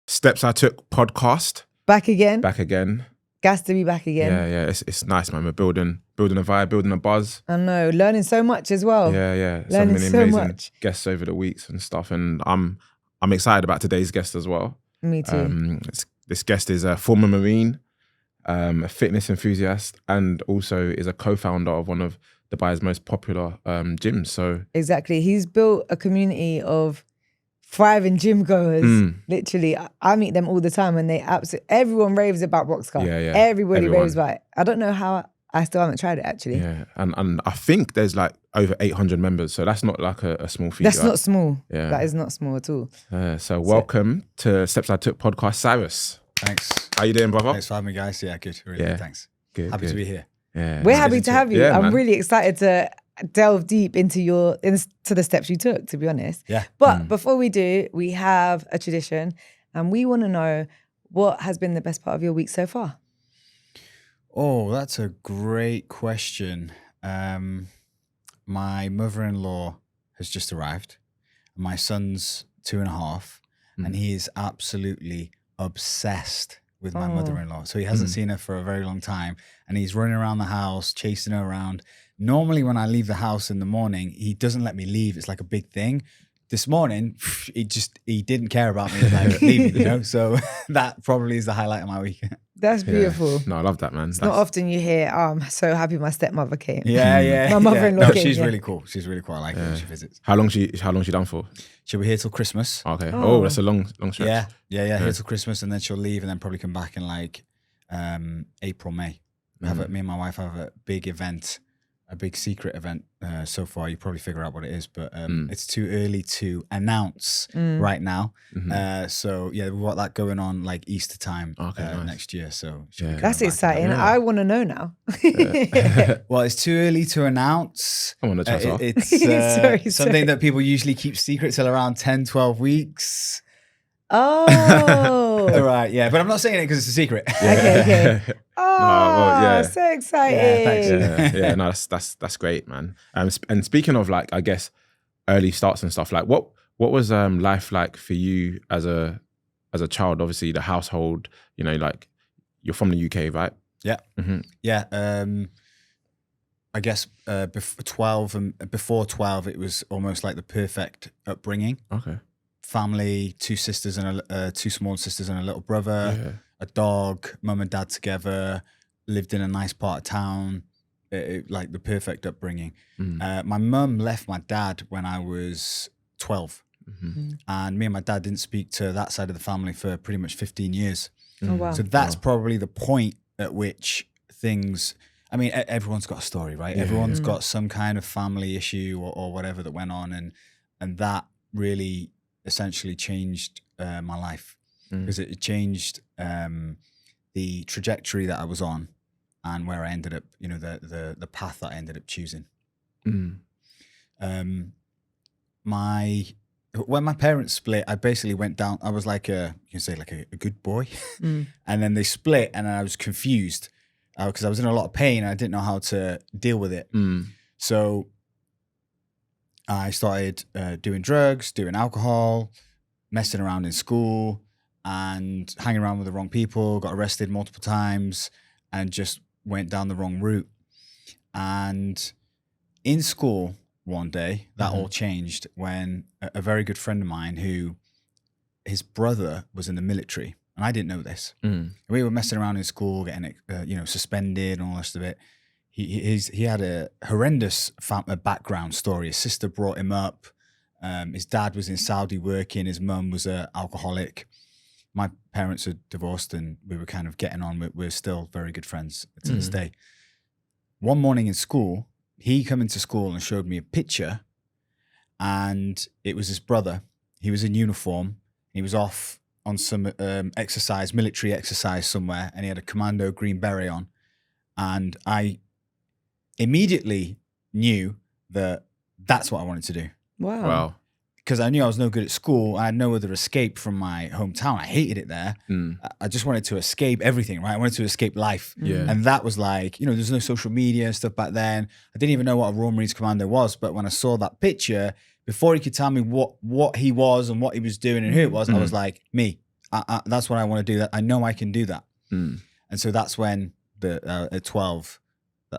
Steps I Took podcast. Back again. Back again. Gas to be back again. Yeah. It's nice, man. We're building a vibe, building a buzz. I know. Learning so much as well. Yeah. Learning many so amazing much. guests over the weeks and stuff. And I'm excited about today's guest as well. Me too. This guest is a former Marine, a fitness enthusiast, and also is a co-founder of one of Dubai's most popular gyms. So Exactly. He's built a community of thriving gym goers. Literally, I meet them all the time, and everyone raves about Boxicar. Yeah. Everybody Everyone. raves about it. I don't know how. I still haven't tried it actually. yeah, and I think there's like over 800 members, so that's not like a small feat. That's right? not small. Yeah. That is not small at all. So welcome to Steps I Took podcast, Cyrus. Thanks. How you doing, brother? Thanks for having me, guys. Yeah, good. Really Yeah. good. Thanks. Good. Happy to be here. Yeah, We're nice. happy to have you. Yeah, I'm man. really excited to delve deep into the steps you took, to be honest. Yeah. But before we do, we have a tradition, and we want to know what has been the best part of your week so far. Oh, that's a great question. My mother-in-law has just arrived. My son's 2.5, and he is absolutely obsessed with my mother-in-law. So he hasn't seen her for a very long time, and he's running around the house, chasing her around. Normally, when I leave the house in the morning, he doesn't let me leave. It's like a big thing. This morning, he didn't care about me like leaving, you know? So that probably is the highlight of my week. That's Yeah. beautiful. No, I love that, man. It's not often you hear, I'm so happy my stepmother came. Yeah. My mother-in-law No, came, she's yeah. really cool. She's really cool. I like her when she visits. How long she done for? She'll be here till Christmas. Okay. Oh. Oh, that's a long stretch. Yeah. Here till Christmas, and then she'll leave, and then probably come back in like April, May. Me and my wife have a big event, a big secret event. So far, you probably figure out what it is, but it's too early to announce right now. So yeah, we've got that going on like Easter time Nice. next year. So Yeah. That's exciting. I want to know now. well, it's too early to announce. Come on, the chance off. It's Sorry. something that people usually keep secret till around 10, 12 weeks. Oh. All right, yeah, but I'm not saying it because it's a secret. Okay. Oh, well, yeah. so exciting. Yeah, thanks. Yeah. No, that's great, man. And speaking of like, I guess early starts and stuff. Like, what was life like for you as a child? Obviously, the household. You know, like you're from the UK, right? Yeah. Mm-hmm. Yeah. I guess before 12, it was almost like the perfect upbringing. Okay. Family, 2 sisters and two small sisters and a little brother, Yeah. a dog, mum and dad together, lived in a nice part of town, like the perfect upbringing. My mum left my dad when I was 12, and me and my dad didn't speak to that side of the family for pretty much 15 years. Oh, wow. So that's probably the point at which things, I mean, everyone's got a story, right? Everyone's got some kind of family issue or whatever that went on. And that really essentially changed my life, because it changed the trajectory that I was on and where I ended up, you know, the path that I ended up choosing. When my parents split, I basically went down, I was like you can say like a good boy. And then they split, and I was confused because I was in a lot of pain and I didn't know how to deal with it. So I started doing drugs, doing alcohol, messing around in school, and hanging around with the wrong people, got arrested multiple times, and just went down the wrong route. And in school one day, that all changed when a very good friend of mine, who his brother was in the military, and I didn't know this. And we were messing around in school, getting suspended and all the rest of it. He had a horrendous background story. His sister brought him up. His dad was in Saudi working. His mum was an alcoholic. My parents are divorced, and we were kind of getting on. We're still very good friends to this day. One morning in school, he came into school and showed me a picture, and it was his brother. He was in uniform. He was off on some military exercise somewhere, and he had a commando green beret on. And I immediately knew that that's what I wanted to do. Wow. Because I knew I was no good at school. I had no other escape from my hometown. I hated it there. I just wanted to escape everything, right? I wanted to escape life. Yeah. And that was like, there's no social media and stuff back then. I didn't even know what a Royal Marines Commando was. But when I saw that picture, before he could tell me what he was and what he was doing and who it was, I was like, me. that's what I want to do. That I know I can do that. Mm. And so that's when at 12,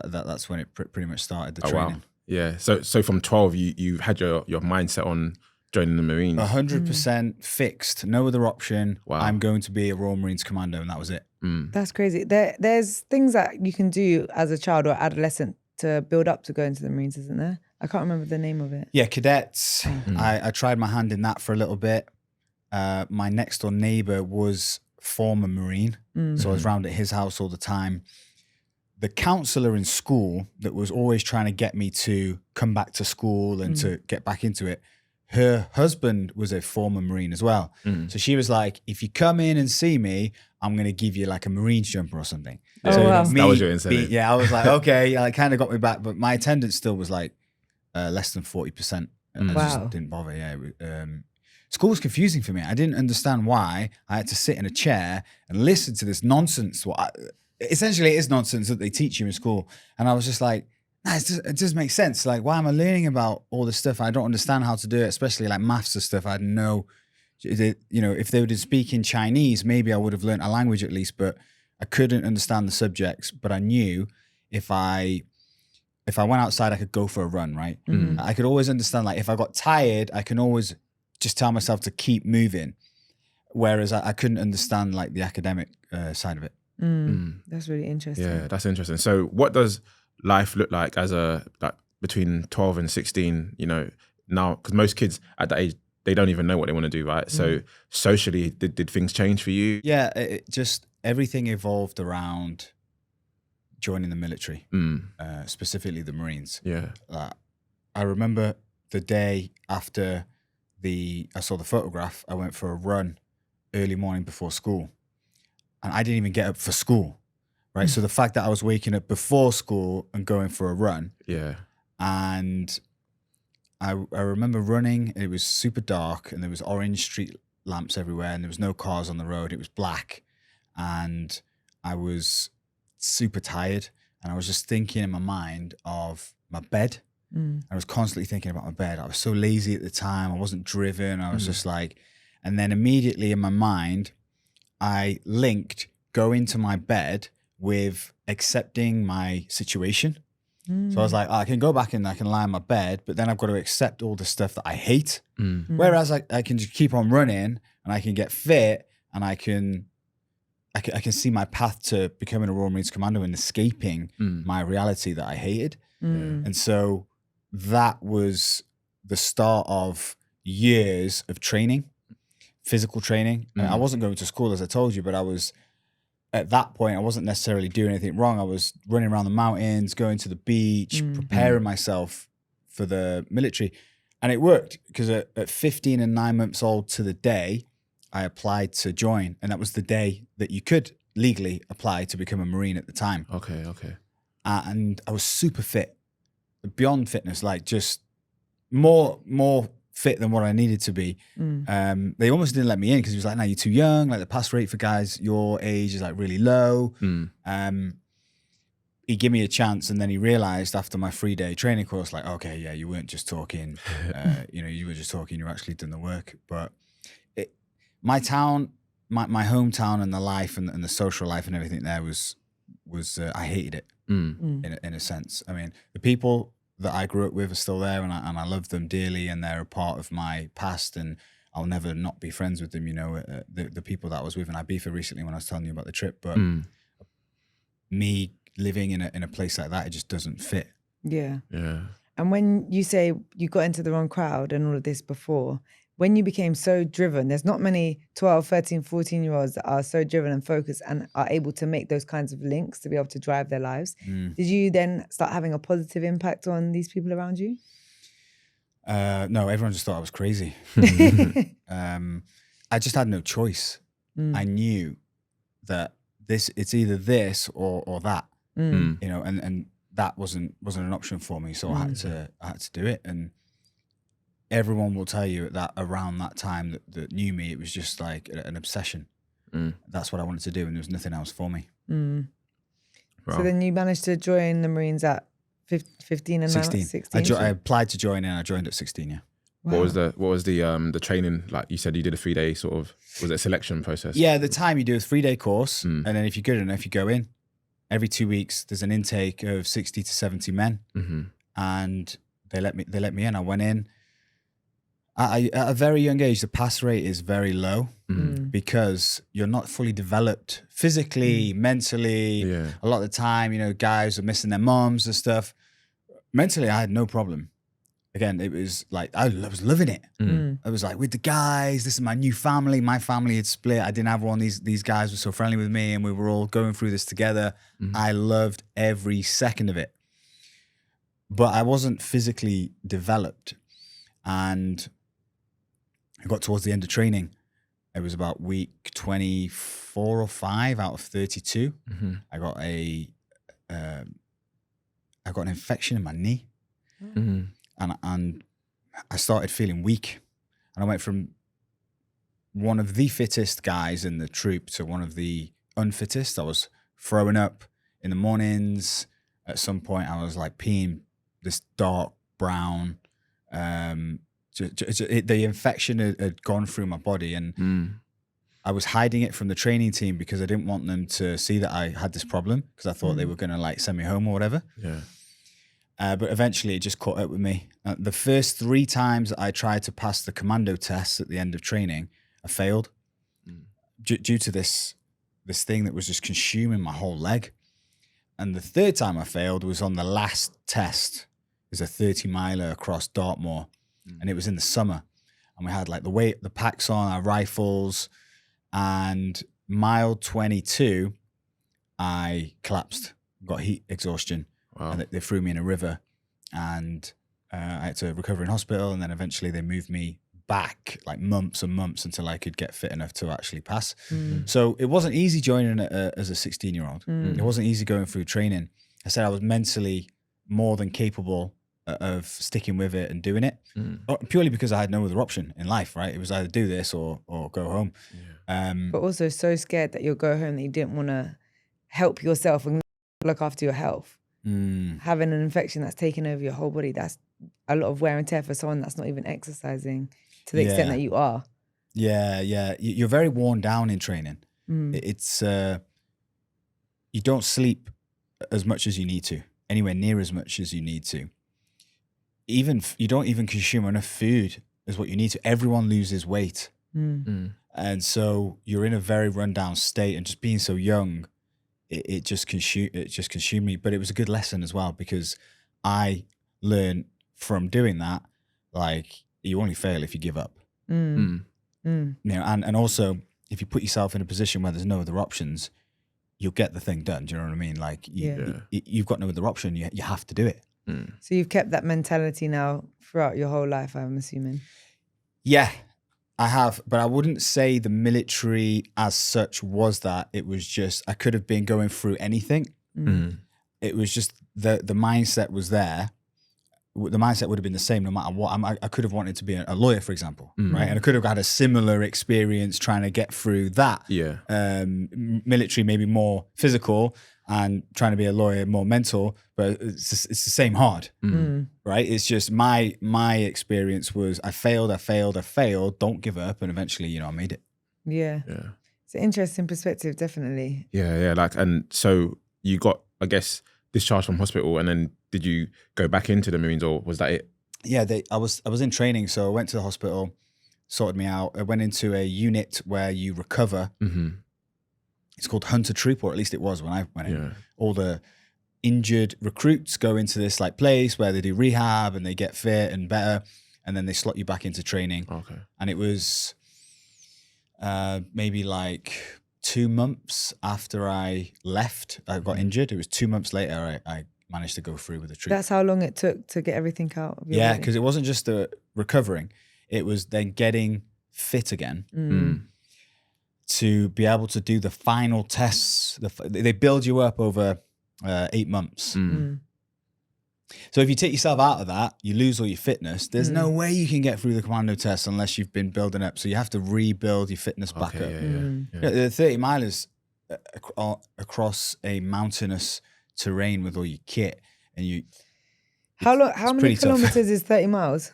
that's when it pretty much started the training. Wow. Yeah. So from 12, you had your mindset on joining the Marines. 100% fixed. No other option. Wow. I'm going to be a Royal Marines Commando, and that was it. That's crazy. There's things that you can do as a child or adolescent to build up to go into the Marines, isn't there? I can't remember the name of it. Yeah, cadets. I tried my hand in that for a little bit. My next door neighbor was former Marine, so I was round at his house all the time. The counselor in school that was always trying to get me to come back to school and to get back into it, her husband was a former Marine as well. So she was like, if you come in and see me, I'm going to give you like a Marines jumper or something. Oh, so wow. That was your incentive. I was like, okay, it kind of got me back, but my attendance still was like less than 40%. I just didn't bother. Yeah. School was confusing for me. I didn't understand why I had to sit in a chair and listen to this nonsense. Essentially, it is nonsense that they teach you in school. And I was just like, nah, it doesn't make sense. Like, why am I learning about all this stuff? I don't understand how to do it, especially like maths and stuff. I had no, if they would speak in Chinese, maybe I would have learned a language at least, but I couldn't understand the subjects. But I knew if I went outside, I could go for a run, right? I could always understand, like, if I got tired, I can always just tell myself to keep moving. Whereas I couldn't understand, like, the academic side of it. That's really interesting. Yeah, that's interesting. So what does life look like as between 12 and 16, now, because most kids at that age, they don't even know what they want to do, right? So socially, did things change for you? Yeah, it just, everything evolved around joining the military, specifically the Marines. Yeah. I remember the day after I saw the photograph, I went for a run early morning before school. And I didn't even get up for school, right? So the fact that I was waking up before school and going for a run. Yeah. And I remember running, and it was super dark, and there was orange street lamps everywhere, and there was no cars on the road. It was black. And I was super tired, and I was just thinking in my mind of my bed. I was constantly thinking about my bed. I was so lazy at the time. I wasn't driven. I was just like, and then immediately in my mind, I linked going to my bed with accepting my situation. So I was like, I can go back and I can lie in my bed, but then I've got to accept all the stuff that I hate. Whereas I can just keep on running and I can get fit, and I can see my path to becoming a Royal Marines Commando and escaping my reality that I hated. And so that was the start of years of training, physical training. I wasn't going to school, as I told you, but I was, at that point, I wasn't necessarily doing anything wrong. I was running around the mountains, going to the beach, preparing myself for the military. And it worked, because at 15 and 9 months old to the day, I applied to join. And that was the day that you could legally apply to become a Marine at the time. Okay. And I was super fit, beyond fitness, like just more fit than what I needed to be. They almost didn't let me in, because he was like, no, you're too young. Like, the pass rate for guys your age is like really low. He gave me a chance, and then he realized after my 3-day training course, like, okay, yeah, you weren't just talking, you were just talking, you actually done the work. But my town, my hometown, and the life and the social life and everything there was I hated it in a sense. I mean, the people that I grew up with are still there, and I love them dearly, and they're a part of my past, and I'll never not be friends with them. The people that I was with in Ibiza recently when I was telling you about the trip, but me living in a place like that, it just doesn't fit. Yeah. And when you say you got into the wrong crowd and all of this before, when you became so driven, there's not many 12, 13, 14-year-olds that are so driven and focused and are able to make those kinds of links to be able to drive their lives. Did you then start having a positive impact on these people around you? No, everyone just thought I was crazy. I just had no choice. I knew that it's either this or that, and that wasn't an option for me. So I had to do it. And everyone will tell you that around that time that knew me, it was just like an obsession. That's what I wanted to do, and there was nothing else for me. Wow. So then you managed to join the Marines at 15 and 16. 16? I applied to join, and I joined at 16, yeah. Wow. What was the training like? You said you did a 3-day sort of, was it a selection process? Yeah, at the time you do a 3-day course, and then if you're good enough, you go in. Every 2 weeks, there's an intake of 60 to 70 men, and they let me in. I went in. At a very young age, the pass rate is very low because you're not fully developed physically, mentally. Yeah. A lot of the time, guys are missing their moms and stuff. Mentally, I had no problem. Again, it was like, I was loving it. I was like, with the guys, this is my new family. My family had split. I didn't have one. These guys were so friendly with me, and we were all going through this together. I loved every second of it. But I wasn't physically developed. And I got towards the end of training. It was about week 24 or 5 out of 32. I got an infection in my knee. And I started feeling weak. And I went from one of the fittest guys in the troop to one of the unfittest. I was throwing up in the mornings. At some point, I was like peeing this dark brown. The infection had gone through my body, and I was hiding it from the training team because I didn't want them to see that I had this problem, because I thought they were going to like send me home or whatever. Yeah. But eventually it just caught up with me. The first 3 times that I tried to pass the commando tests at the end of training, I failed due to this thing that was just consuming my whole leg. And the 3rd time I failed was on the last test. It was a 30-miler across Dartmoor, and it was in the summer. And we had like the packs on, our rifles, and mile 22, I collapsed, got heat exhaustion. Wow. And they threw me in a river, and I had to recover in hospital, and then eventually they moved me back like months and months until I could get fit enough to actually pass. So it wasn't easy joining as a 16-year-old. It wasn't easy going through training. I said I was mentally more than capable of sticking with it and doing it, purely because I had no other option in life, right? It was either do this or go home. Yeah. But also so scared that you'll go home that you didn't want to help yourself and look after your health. Having an infection that's taken over your whole body, that's a lot of wear and tear for someone that's not even exercising to the extent that you are. Yeah. You're very worn down in training. It's you don't sleep as much as you need to, anywhere near as much as you need to. You don't even consume enough food as what you need to. Everyone loses weight, and so you're in a very rundown state. And just being so young, it just consumed me. But it was a good lesson as well, because I learned from doing that, like, you only fail if you give up. And also if you put yourself in a position where there's no other options, you'll get the thing done. Do you know what I mean? Like you've got no other option. You have to do it. So you've kept that mentality now throughout your whole life, I'm assuming. Yeah, I have, but I wouldn't say the military as such was that. It was just, I could have been going through anything. It was just the mindset was there. The mindset would have been the same no matter what. I could have wanted to be a lawyer, for example, right? And I could have had a similar experience trying to get through that. Yeah. Military maybe more physical, and trying to be a lawyer more mental, but it's the same hard, right? It's just my experience was I failed, don't give up, and eventually, I made it. Yeah. It's an interesting perspective, definitely. Yeah. Like, and so you got, I guess, discharged from hospital, and then did you go back into the Marines, or was that it? Yeah, I was in training, so I went to the hospital, sorted me out. I went into a unit where you recover. It's called Hunter Troop, or at least it was when I went in. All the injured recruits go into this like place where they do rehab and they get fit and better, and then they slot you back into training. Okay. And it was maybe like 2 months after I left, I got injured. It was 2 months later I managed to go through with the troop. That's how long it took to get everything out of your body? Because it wasn't just the recovering, it was then getting fit again. To be able to do the final tests. They build you up over 8 months. So if you take yourself out of that, you lose all your fitness. There's no way you can get through the commando test unless you've been building up. So you have to rebuild your fitness back up. The 30 milers across a mountainous terrain with all your kit, and how many kilometers is 30 miles?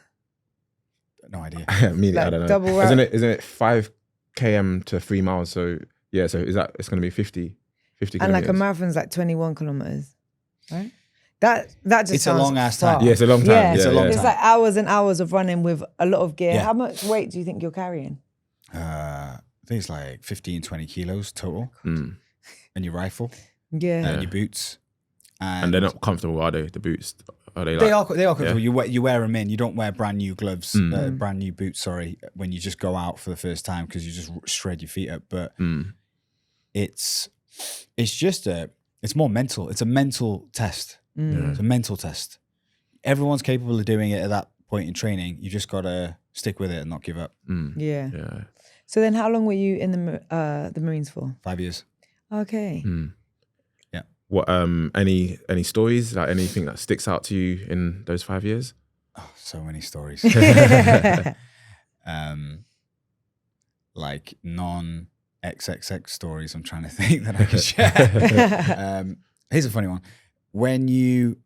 No idea. I Like don't know. double Isn't it 5 km to 3 miles? So yeah, so it's going to be 50 and kilometers. like a marathon's like 21 kilometers, right? That just It's a sounds long-ass far. time. Yeah, it's a long time. Yeah, It's a long It's time. like hours and hours of running with a lot of gear. Yeah. How much weight do you think you're carrying? I think it's like 15, 20 kilos total. Mm. And your rifle Yeah. and your boots. And they're not comfortable, are they? The boots? Are they like? They are comfortable. Yeah. You wear them in. You don't wear brand new gloves, Mm. brand new boots. Sorry, when you just go out for the first time because you just shred your feet up. But it's more mental. It's a mental test. It's a mental test. Everyone's capable of doing it at that point in training. You just gotta stick with it and not give up. Yeah. Yeah. So then, how long were you in the Marines for? 5 years. Okay. Yeah. What any stories, like anything that sticks out to you in those 5 years? Oh, so many stories. Like non-XXX stories. I'm trying to think that I can share. Here's a funny one. When you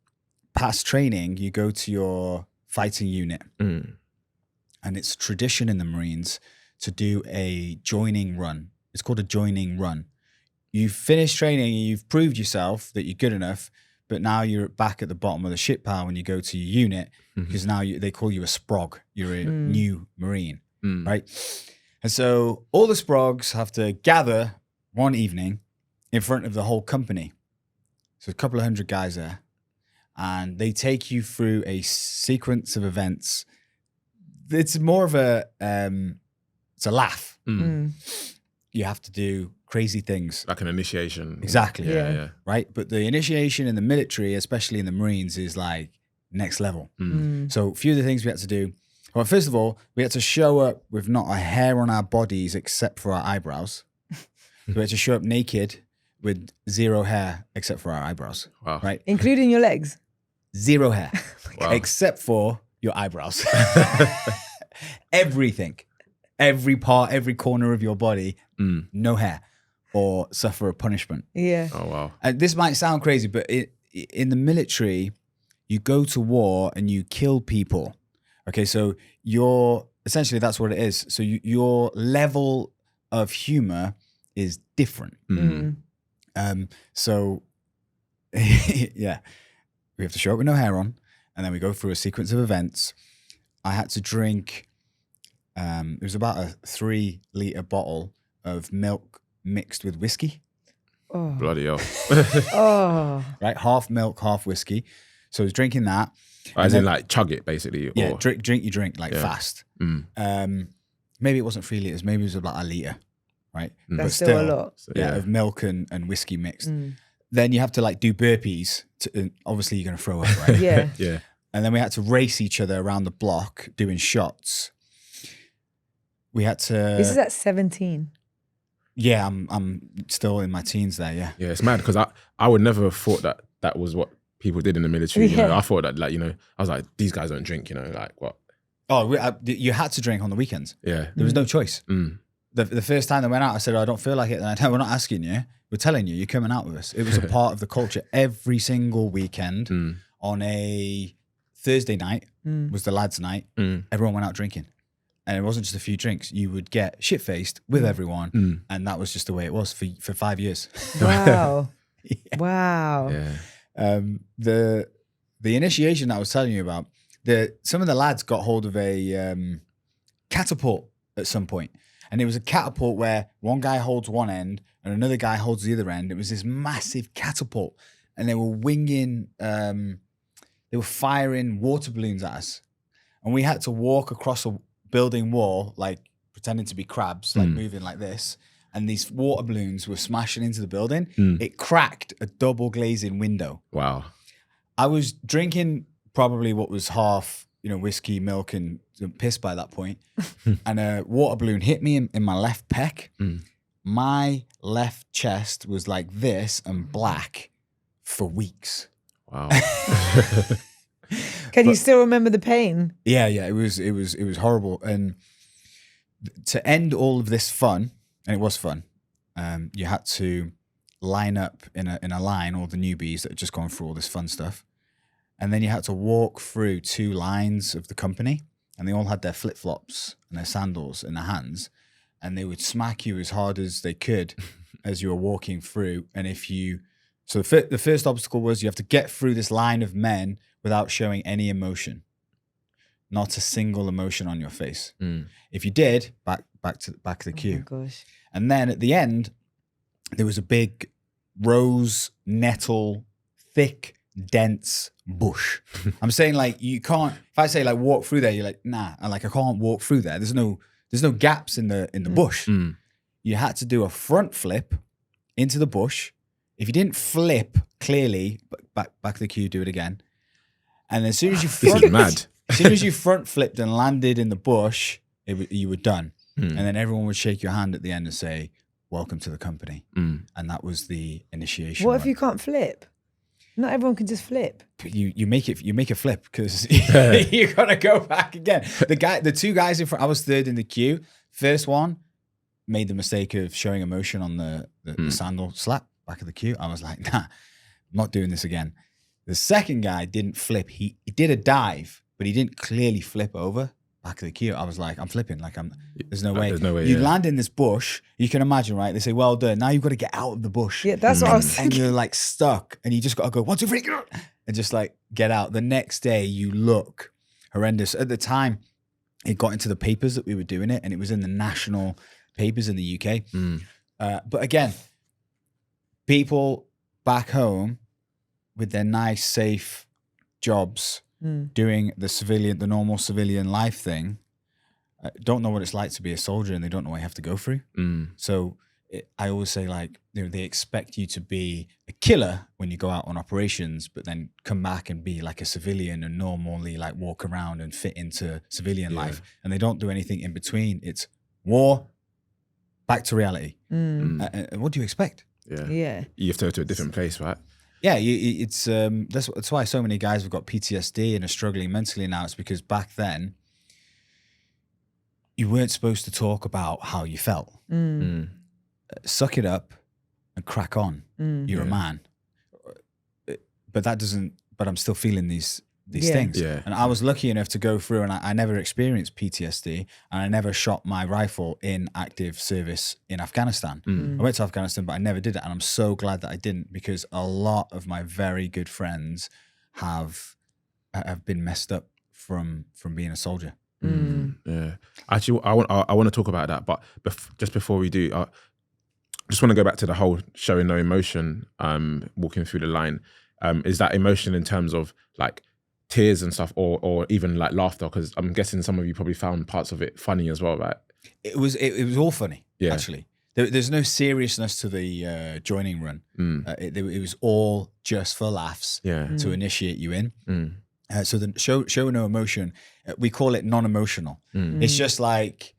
pass training, you go to your fighting unit, and it's tradition in the Marines to do a joining run. It's called a joining run. You've finished training and you've proved yourself that you're good enough, but now you're back at the bottom of the shit pile when you go to your unit, because now they call you a sprog. You're a new Marine, right? And so all the sprogs have to gather one evening in front of the whole company. So a couple of 100 guys there, and they take you through a sequence of events. It's more of it's a laugh. You have to do crazy things. Like an initiation. Exactly. Yeah. Right? But the initiation in the military, especially in the Marines, is like next level. So a few of the things we had to do. Well, first of all, we had to show up with not a hair on our bodies except for our eyebrows. We had to show up naked with zero hair except for our eyebrows. Wow. Right? Including your legs. Zero hair. Wow. Except for your eyebrows. Everything. Every part, every corner of your body, no hair, or suffer a punishment. Yeah. Oh, wow. And this might sound crazy, but in the military, you go to war and you kill people. Okay, so essentially that's what it is. So your level of humor is different. So yeah, we have to show up with no hair on, and then we go through a sequence of events. I had to drink, it was about a 3-liter bottle of milk mixed with whiskey. Oh. Bloody hell. Oh. Right, half milk, half whiskey. So I was drinking that. As in like chug it basically? Yeah, or... drink your drink like fast. Maybe it wasn't 3 liters, maybe it was about a liter, right? That's But still a lot. So, Yeah, of milk and whiskey mixed. Then you have to like do burpees. Obviously you're going to throw up, right? Yeah. Yeah. And then we had to race each other around the block doing shots. We had to... This is at 17. Yeah, I'm still in my teens there, yeah. Yeah, it's mad because I would never have thought that was what people did in the military. You know, I thought that, like, you know, I was like, these guys don't drink, you know, like what? Oh, you had to drink on the weekends. Yeah. There was no choice. The first time they went out, I said, I don't feel like it. And I said, we're not asking you. We're telling you, you're coming out with us. It was a part of the culture. Every single weekend on a Thursday night was the lads' night. Everyone went out drinking. And it wasn't just a few drinks. You would get shit-faced with everyone. And that was just the way it was for 5 years. Wow. Yeah. Wow. Yeah. The initiation that I was telling you about, some of the lads got hold of a catapult at some point. And it was a catapult where one guy holds one end and another guy holds the other end. It was this massive catapult. And they were winging, they were firing water balloons at us. And we had to walk across a building wall, like pretending to be crabs, like moving like this. And these water balloons were smashing into the building. It cracked a double glazing window. Wow. I was drinking probably what was half, whiskey, milk, and piss by that point. And a water balloon hit me in my left pec. My left chest was like this and black for weeks. Wow. Can you still remember the pain? Yeah, it was horrible. And to end all of this fun, and it was fun, you had to line up in a line, all the newbies that had just gone through all this fun stuff. And then you had to walk through 2 lines of the company. and they all had their flip-flops and their sandals in their hands, and they would smack you as hard as they could as you were walking through. And so the first obstacle was you have to get through this line of men without showing any emotion, not a single emotion on your face. If you did, back to the queue. Oh my gosh. And then at the end, there was a big rose nettle, thick, dense bush. I'm saying like you can't. If I say like walk through there, you're like nah. I can't walk through there. There's no gaps in the bush. You had to do a front flip into the bush. If you didn't flip clearly, back to the queue, do it again. And as soon as you as soon as you front flipped and landed in the bush, you were done. And then everyone would shake your hand at the end and say, "Welcome to the company." And that was the initiation. What if you can't flip? Not everyone can just flip. You make a flip because you gotta go back again. The two guys in front, I was third in the queue. First one made the mistake of showing emotion on the sandal slap back of the queue. I was like, nah, I'm not doing this again. The second guy didn't flip. He did a dive, but he didn't clearly flip over back of the queue. I was like, I'm flipping. There's no way. There's no way. You land in this bush. You can imagine, right? They say, well done. Now you've got to get out of the bush. Yeah, that's what I was And thinking. you're like stuck, and you just got to go 1, 2, 3, go, and just like get out. The next day, you look horrendous. At the time, it got into the papers that we were doing it, and it was in the national papers in the UK. But again, people back home with their nice, safe jobs, doing the normal civilian life thing, don't know what it's like to be a soldier, and they don't know what you have to go through. So I always say, like, they expect you to be a killer when you go out on operations, but then come back and be like a civilian and normally like walk around and fit into civilian life. And they don't do anything in between. It's war, back to reality. What do you expect? Yeah. You have to go to a different place, right? Yeah, it's that's why so many guys have got PTSD and are struggling mentally now. It's because back then you weren't supposed to talk about how you felt. Suck it up and crack on. You're a man. But that doesn't. But I'm still feeling these things. Yeah. And I was lucky enough to go through, and I never experienced PTSD, and I never shot my rifle in active service in Afghanistan. I went to Afghanistan, but I never did it, and I'm so glad that I didn't, because a lot of my very good friends have been messed up from being a soldier. Yeah. Actually, I want to talk about that, but just before we do, I just want to go back to the whole showing no emotion, walking through the line. Is that emotion in terms of like tears and stuff, or even like laughter? Because I'm guessing some of you probably found parts of it funny as well, right? It was all funny, actually. There's no seriousness to the joining run. It was all just for laughs to initiate you in. So the show no emotion, we call it non-emotional. It's just like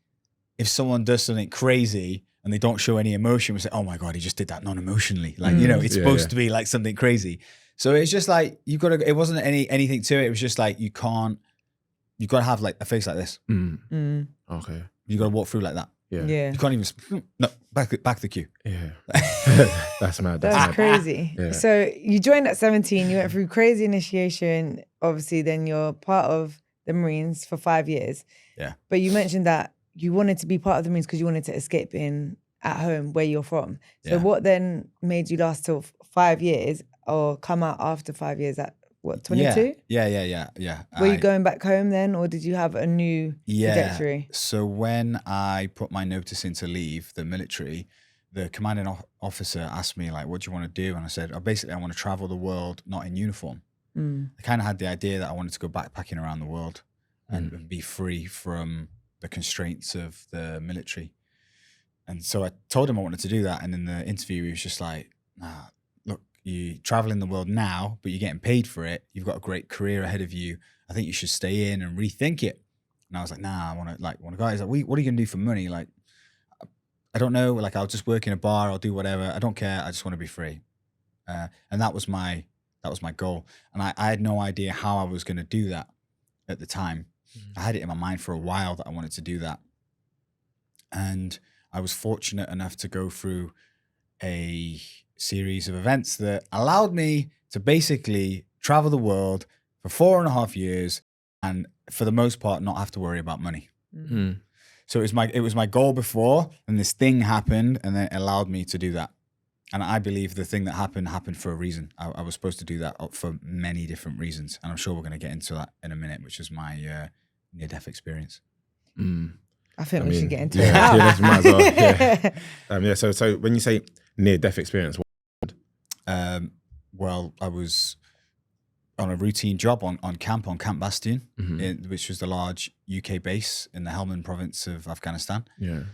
if someone does something crazy and they don't show any emotion, we say, oh my God, he just did that non-emotionally. Like, it's supposed to be like something crazy. So it's just like, it wasn't anything to it. It was just like, you got to have like a face like this. Okay. You got to walk through like that. Yeah. You can't even, no, back the queue. Yeah. That's mad. That's crazy. Yeah. So you joined at 17, you went through crazy initiation. Obviously, then you're part of the Marines for 5 years. Yeah. But you mentioned that you wanted to be part of the Marines because you wanted to escape being at home where you're from. So what then made you last till 5 years or come out after 5 years at what, 22? Yeah. Were you going back home then, or did you have a new trajectory? So when I put my notice in to leave the military, the commanding officer asked me, like, what do you want to do? And I said, basically, I want to travel the world, not in uniform. I kind of had the idea that I wanted to go backpacking around the world and be free from the constraints of the military. And so I told him I wanted to do that. And in the interview, he was just like, nah, look, you traveling the world now, but you're getting paid for it. You've got a great career ahead of you. I think you should stay in and rethink it. And I was like, nah, I want to go. He's like, what are you going to do for money? Like, I don't know. Like, I'll just work in a bar. I'll do whatever. I don't care. I just want to be free. And that was my goal. And I had no idea how I was going to do that at the time. I had it in my mind for a while that I wanted to do that. And I was fortunate enough to go through a series of events that allowed me to basically travel the world for 4.5 years and for the most part, not have to worry about money. Mm. So it was my goal before, and this thing happened, and then it allowed me to do that. And I believe the thing that happened for a reason. I was supposed to do that for many different reasons, and I'm sure we're going to get into that in a minute, which is my near-death experience. Mm. I think we should get into it yeah, now. yeah, might as well. Yeah. So when you say near-death experience, well, I was on a routine job on Camp Bastion, which was the large UK base in the Helmand province of Afghanistan. Yeah.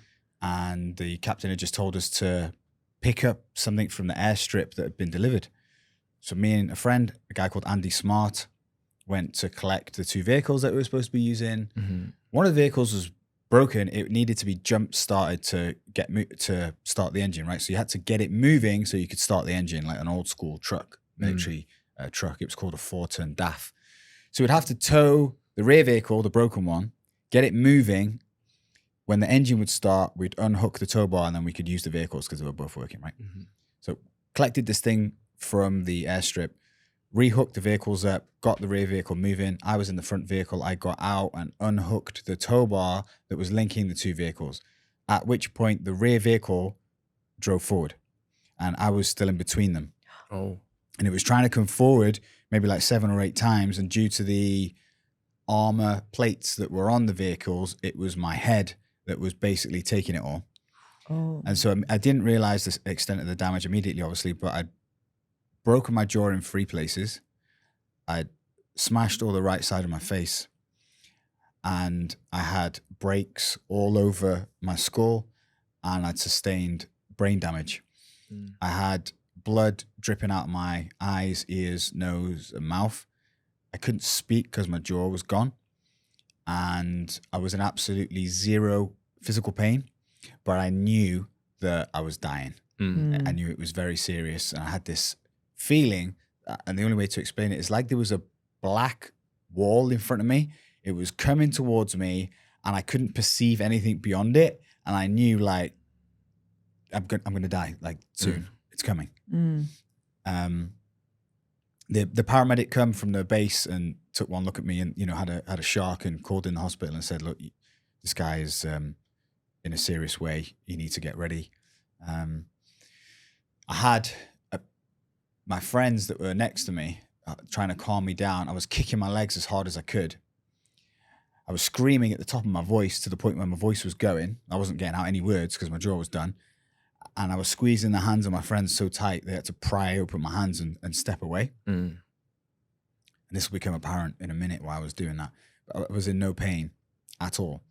And the captain had just told us to pick up something from the airstrip that had been delivered. So me and a friend, a guy called Andy Smart, went to collect the 2 vehicles that we were supposed to be using. Mm-hmm. One of the vehicles was broken. It needed to be jump started to start the engine, right? So you had to get it moving so you could start the engine, like an old school truck, military truck. It was called a 4-ton DAF. So we'd have to tow the rear vehicle, the broken one, get it moving. When the engine would start, we'd unhook the tow bar, and then we could use the vehicles because they were both working, right? Mm-hmm. So collected this thing from the airstrip, rehooked the vehicles up, got the rear vehicle moving. I was in the front vehicle. I got out and unhooked the tow bar that was linking the 2 vehicles, at which point the rear vehicle drove forward, and I was still in between them. Oh. And it was trying to come forward maybe like 7 or 8 times, and due to the armor plates that were on the vehicles, it was my head that was basically taking it all. Oh. And so I didn't realize the extent of the damage immediately, obviously, but I'd broken my jaw in 3 places. I'd smashed all the right side of my face, and I had breaks all over my skull, and I'd sustained brain damage. I had blood dripping out of my eyes, ears, nose, and mouth. I couldn't speak because my jaw was gone, and I was in absolutely 0 physical pain, but I knew that I was dying. I knew it was very serious, and I had this feeling, and the only way to explain it is like there was a black wall in front of me. It was coming towards me, and I couldn't perceive anything beyond it, and I knew, like, I'm gonna die, like, soon. It's coming. The paramedic come from the base and took one look at me, and had a shock, and called in the hospital and said, "Look, this guy is in a serious way. You need to get ready." I had my friends that were next to me trying to calm me down. I was kicking my legs as hard as I could. I was screaming at the top of my voice to the point where my voice was going. I wasn't getting out any words because my jaw was done. And I was squeezing the hands of my friends so tight they had to pry open my hands and step away. And this will become apparent in a minute why I was doing that. But I was in no pain at all.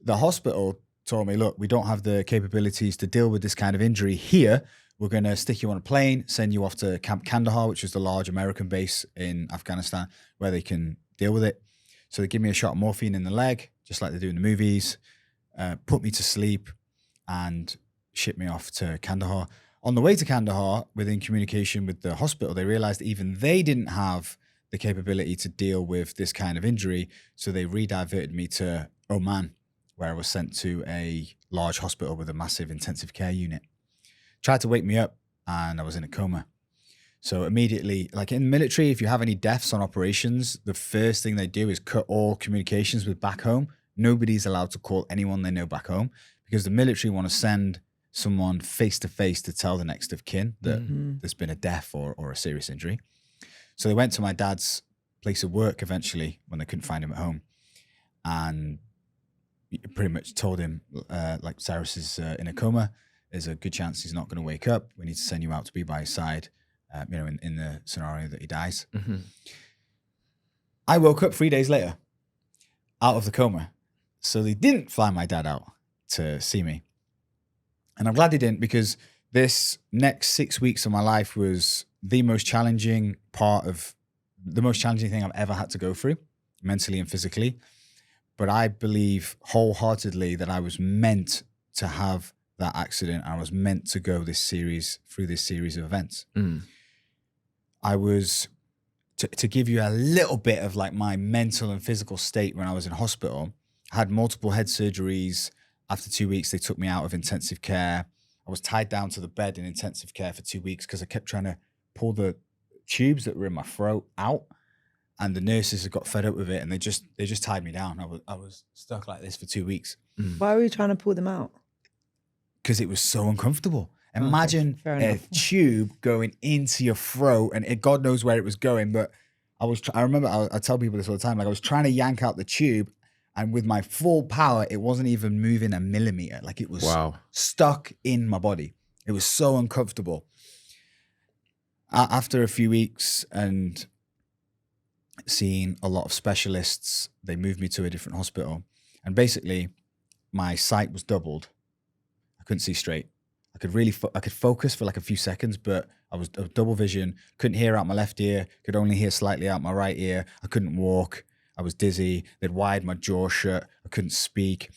The hospital told me, "Look, we don't have the capabilities to deal with this kind of injury here. We're going to stick you on a plane, send you off to Camp Kandahar, which is the large American base in Afghanistan, where they can deal with it." So they give me a shot of morphine in the leg, just like they do in the movies, put me to sleep, and ship me off to Kandahar. On the way to Kandahar, within communication with the hospital, they realized even they didn't have the capability to deal with this kind of injury. So they re-diverted me to Oman, where I was sent to a large hospital with a massive intensive care unit. Tried to wake me up, and I was in a coma. So immediately, like in the military, if you have any deaths on operations, the first thing they do is cut all communications with back home. Nobody's allowed to call anyone they know back home, because the military want to send someone face to face to tell the next of kin that there's been a death or a serious injury. So they went to my dad's place of work eventually when they couldn't find him at home, and pretty much told him, like, Cyrus is in a coma. There's a good chance he's not going to wake up. We need to send you out to be by his side, in the scenario that he dies. I woke up 3 days later out of the coma. So they didn't fly my dad out to see me. And I'm glad they didn't, because this next 6 weeks of my life was the most challenging thing I've ever had to go through, mentally and physically. But I believe wholeheartedly that I was meant to have that accident. I was meant to go through this series of events. I was, to give you a little bit of like my mental and physical state when I was in hospital, I had multiple head surgeries. After 2 weeks, they took me out of intensive care. I was tied down to the bed in intensive care for 2 weeks because I kept trying to pull the tubes that were in my throat out. and the nurses had got fed up with it, and they just tied me down. I was stuck like this for 2 weeks. Why were you trying to pull them out? Because it was so uncomfortable. Imagine a tube going into your throat, and God knows where it was going. But I remember I tell people this all the time. Like, I was trying to yank out the tube, and with my full power, it wasn't even moving a millimeter. Like, it was stuck in my body. It was so uncomfortable. After a few weeks and seeing a lot of specialists, they moved me to a different hospital, and basically, my sight was doubled. I couldn't see straight. I could focus for like a few seconds, but I was double vision. Couldn't hear out my left ear. Could only hear slightly out my right ear. I couldn't walk. I was dizzy. They'd wired my jaw shut. I couldn't speak.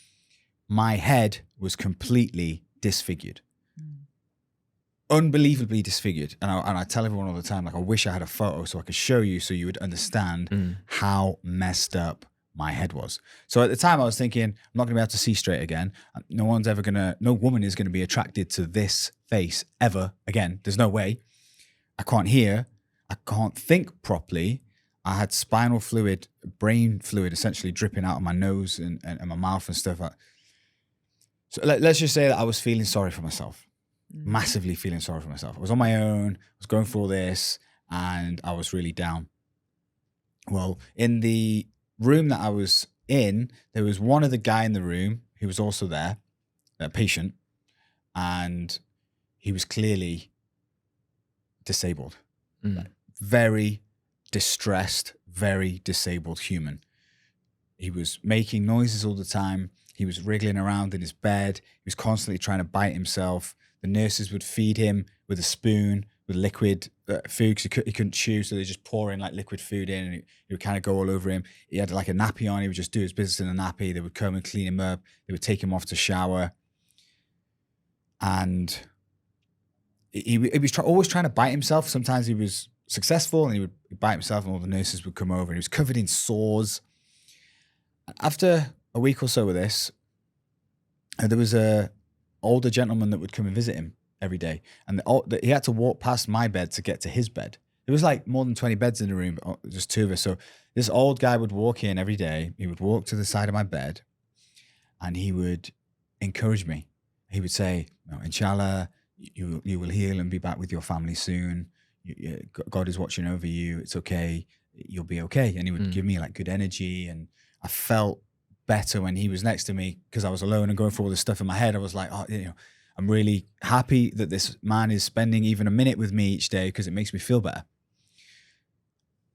My head was completely disfigured. Unbelievably disfigured. And I tell everyone all the time, like, I wish I had a photo so I could show you so you would understand how messed up my head was. So at the time I was thinking, I'm not gonna be able to see straight again. No woman is gonna be attracted to this face ever again. There's no way. I can't hear. I can't think properly. I had spinal fluid, brain fluid essentially dripping out of my nose and my mouth and stuff. So let's just say that I was feeling sorry for myself. Massively feeling sorry for myself. I was on my own. I was going through all this, and I was really down. Well, in the room that I was in, there was one other guy in the room who was also there, a patient, and he was clearly disabled. Very distressed, very disabled human. He was making noises all the time. He was wriggling around in his bed. He was constantly trying to bite himself. The nurses would feed him with a spoon, with liquid food, because he couldn't chew, so they just pour in like liquid food in, and it would kind of go all over him. He had like a nappy on. He would just do his business in a nappy. They would come and clean him up. They would take him off to shower. And he was always trying to bite himself. Sometimes he was successful, and he would bite himself, and all the nurses would come over, and he was covered in sores. After a week or so of this, there was a older gentleman that would come and visit him every day, and he had to walk past my bed to get to his bed. There was like more than 20 beds in the room, but just two of us. So this old guy would walk in every day. He would walk to the side of my bed, and he would encourage me. He would say, "Inshallah, you will heal and be back with your family soon. God is watching over you. It's okay. You'll be okay." And he would give me like good energy, and I felt better when he was next to me, because I was alone and going through all this stuff in my head. I was like, I'm really happy that this man is spending even a minute with me each day, because it makes me feel better.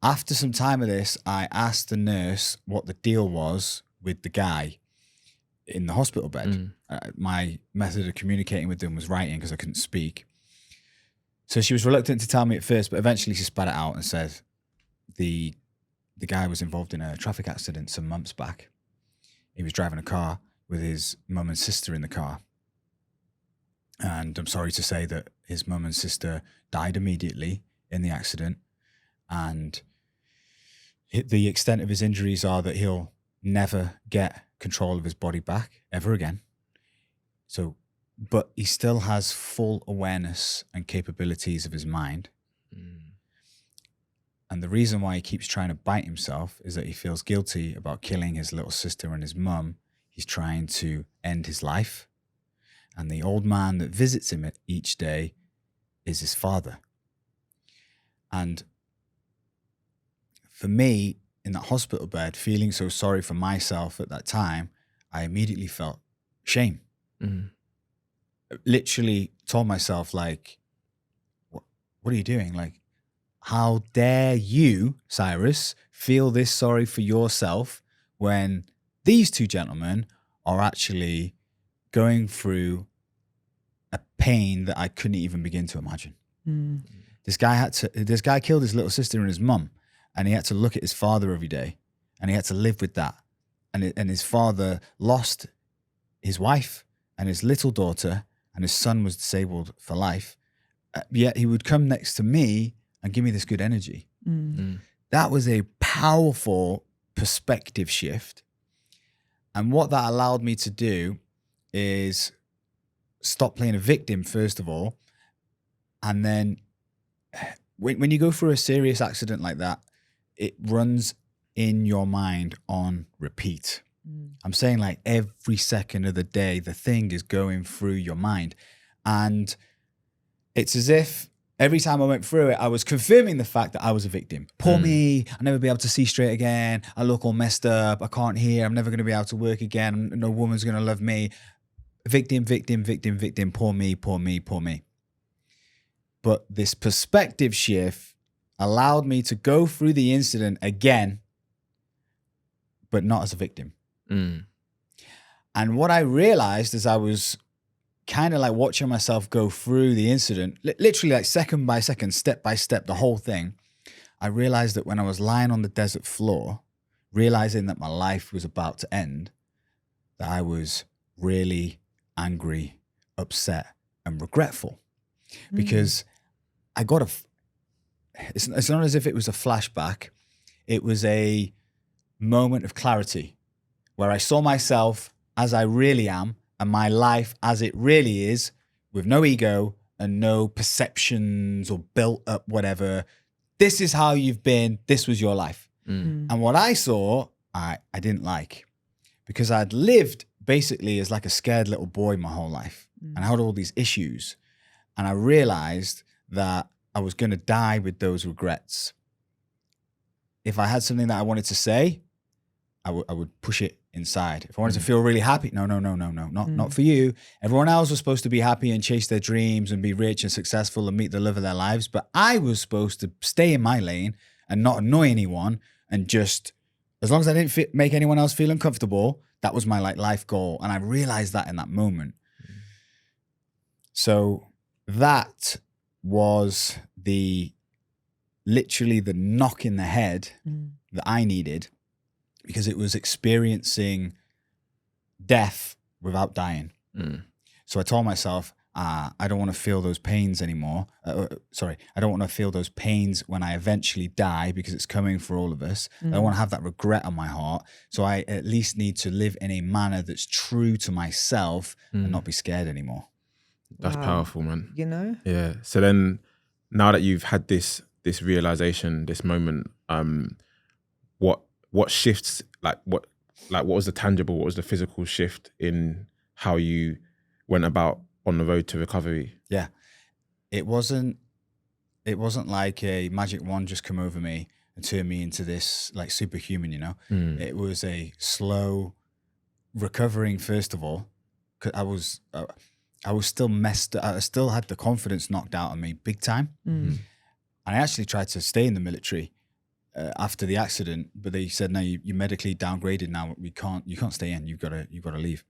After some time of this, I asked the nurse what the deal was with the guy in the hospital bed. My method of communicating with them was writing, because I couldn't speak. So she was reluctant to tell me at first, but eventually she spat it out and said the guy was involved in a traffic accident some months back. He was driving a car with his mum and sister in the car. And I'm sorry to say that his mum and sister died immediately in the accident. And the extent of his injuries are that he'll never get control of his body back ever again. So, but he still has full awareness and capabilities of his mind. And the reason why he keeps trying to bite himself is that he feels guilty about killing his little sister and his mum. He's trying to end his life. And the old man that visits him each day is his father. And for me, in that hospital bed, feeling so sorry for myself at that time, I immediately felt shame. Literally told myself, like, what are you doing? Like, how dare you, Cyrus, feel this sorry for yourself when these two gentlemen are actually going through a pain that I couldn't even begin to imagine. This guy killed his little sister and his mum, and he had to look at his father every day, and he had to live with that. And his father lost his wife and his little daughter, and his son was disabled for life. Yet he would come next to me and give me this good energy. That was a powerful perspective shift. And what that allowed me to do is stop playing a victim, first of all. And then when you go through a serious accident like that, it runs in your mind on repeat. I'm saying like every second of the day, the thing is going through your mind. And it's as if every time I went through it, I was confirming the fact that I was a victim. Poor me, I'll never be able to see straight again. I look all messed up. I can't hear. I'm never going to be able to work again. No woman's going to love me. Victim, victim, victim, victim. Poor me, poor me, poor me. But this perspective shift allowed me to go through the incident again, but not as a victim. And what I realized as I was kind of like watching myself go through the incident, literally like second by second, step by step, the whole thing, I realized that when I was lying on the desert floor, realizing that my life was about to end, that I was really angry, upset, and regretful. Because I got it's not as if it was a flashback. It was a moment of clarity where I saw myself as I really am and my life as it really is, with no ego and no perceptions or built up whatever. This is how you've been. This was your life. And what I saw, I didn't like, because I'd lived basically as like a scared little boy my whole life. And I had all these issues. And I realized that I was going to die with those regrets. If I had something that I wanted to say, I would push it inside. If I wanted to feel really happy, no, not for you. Everyone else was supposed to be happy and chase their dreams and be rich and successful and meet the love of their lives. But I was supposed to stay in my lane and not annoy anyone. And just, as long as I didn't make anyone else feel uncomfortable, that was my like life goal. And I realized that in that moment. So that was literally the knock in the head that I needed, because it was experiencing death without dying. So I told myself, I don't want to feel those pains anymore. I don't want to feel those pains when I eventually die, because it's coming for all of us. I don't want to have that regret on my heart. So I at least need to live in a manner that's true to myself and not be scared anymore. That's powerful, man. You know? Yeah. So then, now that you've had this realization, this moment, what shifts? What was the tangible? What was the physical shift in how you went about on the road to recovery? Yeah, it wasn't like a magic wand just come over me and turn me into this like superhuman. You know, it was a slow recovering. First of all, because I was still messed up. I still had the confidence knocked out of me big time. And I actually tried to stay in the military after the accident, but they said, no, you're medically downgraded now. You can't stay in. You've got to leave.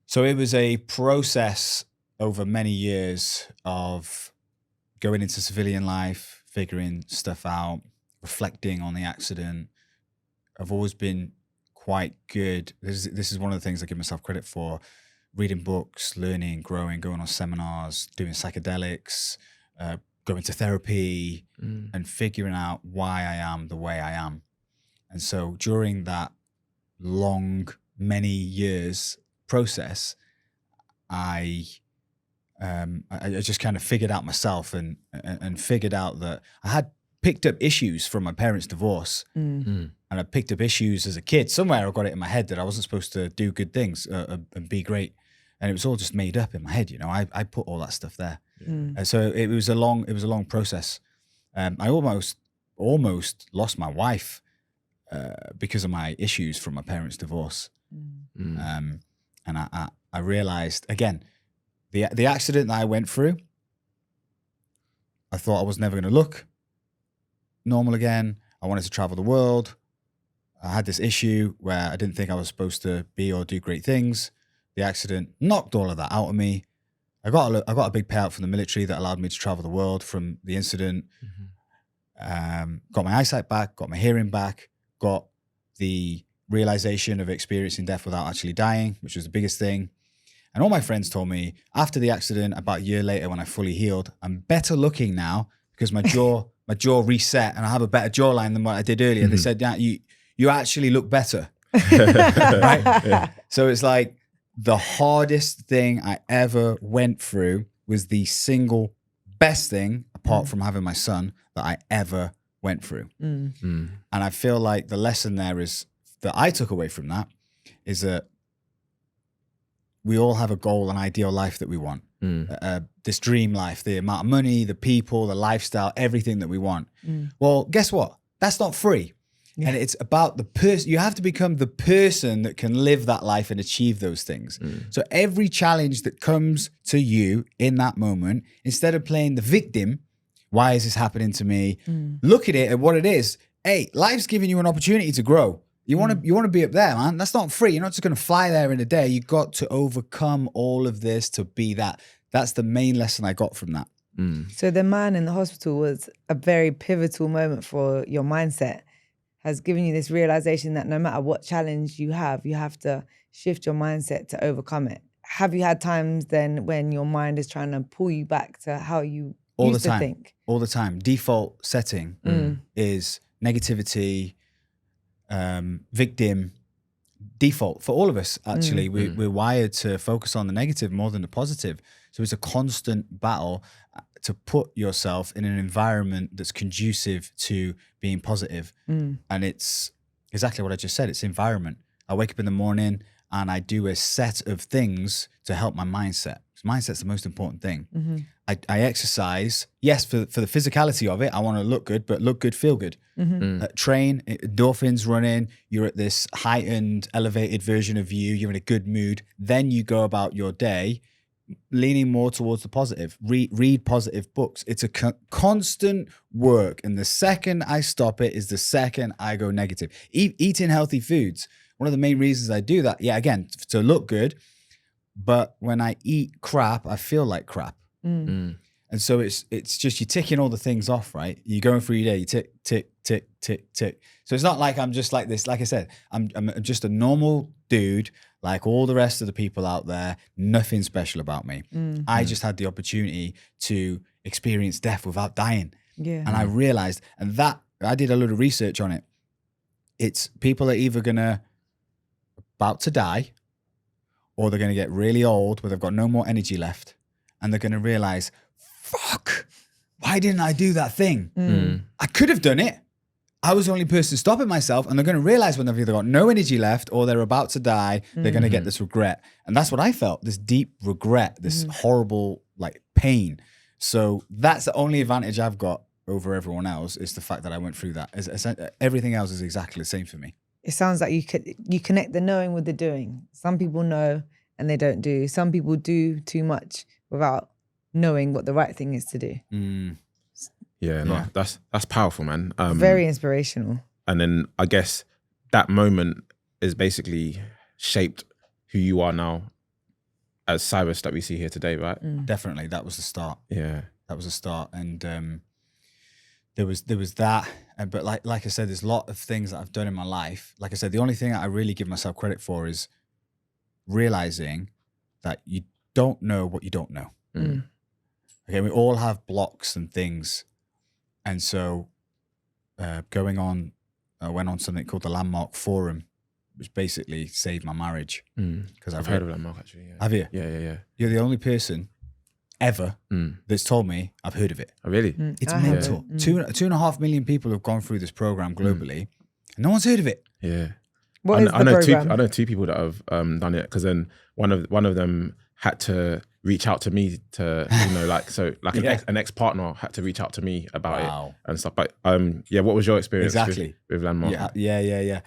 So it was a process over many years of going into civilian life, figuring stuff out, reflecting on the accident. I've always been quite good. This is one of the things I give myself credit for. Reading books, learning, growing, going on seminars, doing psychedelics, going to therapy, and figuring out why I am the way I am. And so during that long, many years process, I just kind of figured out myself and figured out that I had picked up issues from my parents' divorce. And I picked up issues as a kid. Somewhere I got it in my head that I wasn't supposed to do good things and be great. And it was all just made up in my head, you know. I put all that stuff there. And so it was a long process. I almost lost my wife because of my issues from my parents' divorce. And I realized, again, the accident that I went through, I thought I was never going to look normal again. I wanted to travel the world. I had this issue where I didn't think I was supposed to be or do great things. The accident knocked all of that out of me. I got a big payout from the military that allowed me to travel the world from the incident. Got my eyesight back, got my hearing back, got the realization of experiencing death without actually dying, which was the biggest thing. And all my friends told me after the accident, about a year later when I fully healed, I'm better looking now because my jaw reset and I have a better jawline than what I did earlier. They said, yeah, you actually look better. Right? Yeah. So it's like the hardest thing I ever went through was the single best thing, apart from having my son, that I ever went through. And I feel like the lesson there is that I took away from that is that we all have a goal, an ideal life that we want. This dream life, the amount of money, the people, the lifestyle, everything that we want. Well, guess what? That's not free. And it's about the person. You have to become the person that can live that life and achieve those things. So every challenge that comes to you in that moment, instead of playing the victim, why is this happening to me? Look at it and what it is. Hey, life's giving you an opportunity to grow. You want to be up there, man. That's not free. You're not just going to fly there in a day. You got to overcome all of this to be that. That's the main lesson I got from that. So the man in the hospital was a very pivotal moment for your mindset. Has given you this realization that no matter what challenge you have to shift your mindset to overcome it. Have you had times then when your mind is trying to pull you back to how you used to think? All the time. Default setting is negativity, victim. Default for all of us, actually. We're wired to focus on the negative more than the positive. So it's a constant battle to put yourself in an environment that's conducive to being positive. And it's exactly what I just said. It's environment. I wake up in the morning and I do a set of things to help my mindset. Mindset's the most important thing. I exercise, yes, for the physicality of it. I want to look good, but look good, feel good. Train, endorphins running. You're at this heightened, elevated version of you. You're in a good mood. Then you go about your day leaning more towards the positive. Read positive books. It's a constant work. And the second I stop it is the second I go negative. Eating healthy foods. One of the main reasons I do that, again, to look good. But when I eat crap, I feel like crap. And so it's just, you're ticking all the things off, right? You're going through your day, you tick, tick, tick, tick, tick. So it's not like I'm just like this. Like I said, I'm just a normal dude, like all the rest of the people out there. Nothing special about me. I just had the opportunity to experience death without dying. And I realized, and that I did a lot of research on it. It's people are either about to die, or they're going to get really old where they've got no more energy left. And they're going to realize, fuck, why didn't I do that thing? I could have done it. I was the only person stopping myself. And they're going to realize when they've either got no energy left or they're about to die, they're going to get this regret. And that's what I felt, this deep regret, this horrible like pain. So that's the only advantage I've got over everyone else, is the fact that I went through that. Everything else is exactly the same for me. It sounds like you connect the knowing with the doing. Some people know and they don't do. Some people do too much without knowing what the right thing is to do. No, that's powerful, man. Very inspirational. And then I guess that moment is basically shaped who you are now as Cyrus that we see here today, right? Definitely, that was the start. Yeah, that was the start, and there was that. But like I said, there's a lot of things that I've done in my life. Like I said, the only thing that I really give myself credit for is realizing that you don't know what you don't know. Okay, we all have blocks and things. And so I went on something called the Landmark Forum, which basically saved my marriage. Because I've heard of Landmark, actually. Yeah. Have you? Yeah. You're the only person ever that's told me I've heard of it. Oh, really? It's mental. 2.5 million people have gone through this program globally, and no one's heard of it. Yeah. What is the program? I know two people that have done it, because then one of them had to reach out to me to, an ex-partner had to reach out to me about it and stuff. But what was your experience with Landmark? Yeah.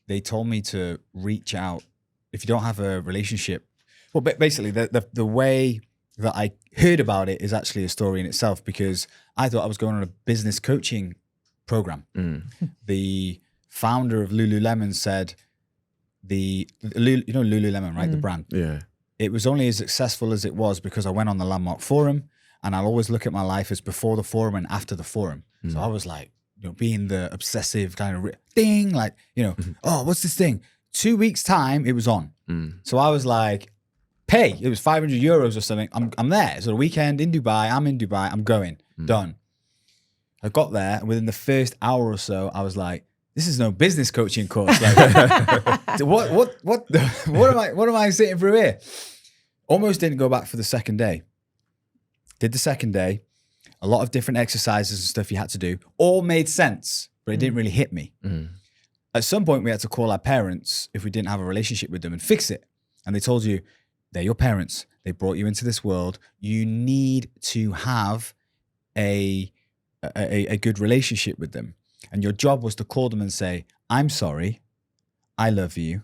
They told me to reach out if you don't have a relationship. Well, basically, the way that I heard about it is actually a story in itself, because I thought I was going on a business coaching program. The founder of Lululemon said, Lululemon, right? The brand. Yeah. It was only as successful as it was because I went on the Landmark Forum, and I'll always look at my life as before the forum and after the forum. So I was like, being the obsessive kind of ding, like, oh, what's this thing? 2 weeks time, it was on. So I was like, pay. It was 500 euros or something. I'm there. So the weekend in Dubai, I'm in Dubai, I'm going. Done. I got there, and within the first hour or so, I was like, this is no business coaching course. Like, what am I sitting through here? Almost didn't go back for the second day. Did the second day. a lot of different exercises and stuff you had to do, all made sense, but it didn't really hit me. At some point, we had to call our parents if we didn't have a relationship with them and fix it. And they told you, they're your parents. They brought you into this world. You need to have a good relationship with them. And your job was to call them and say, I'm sorry. I love you.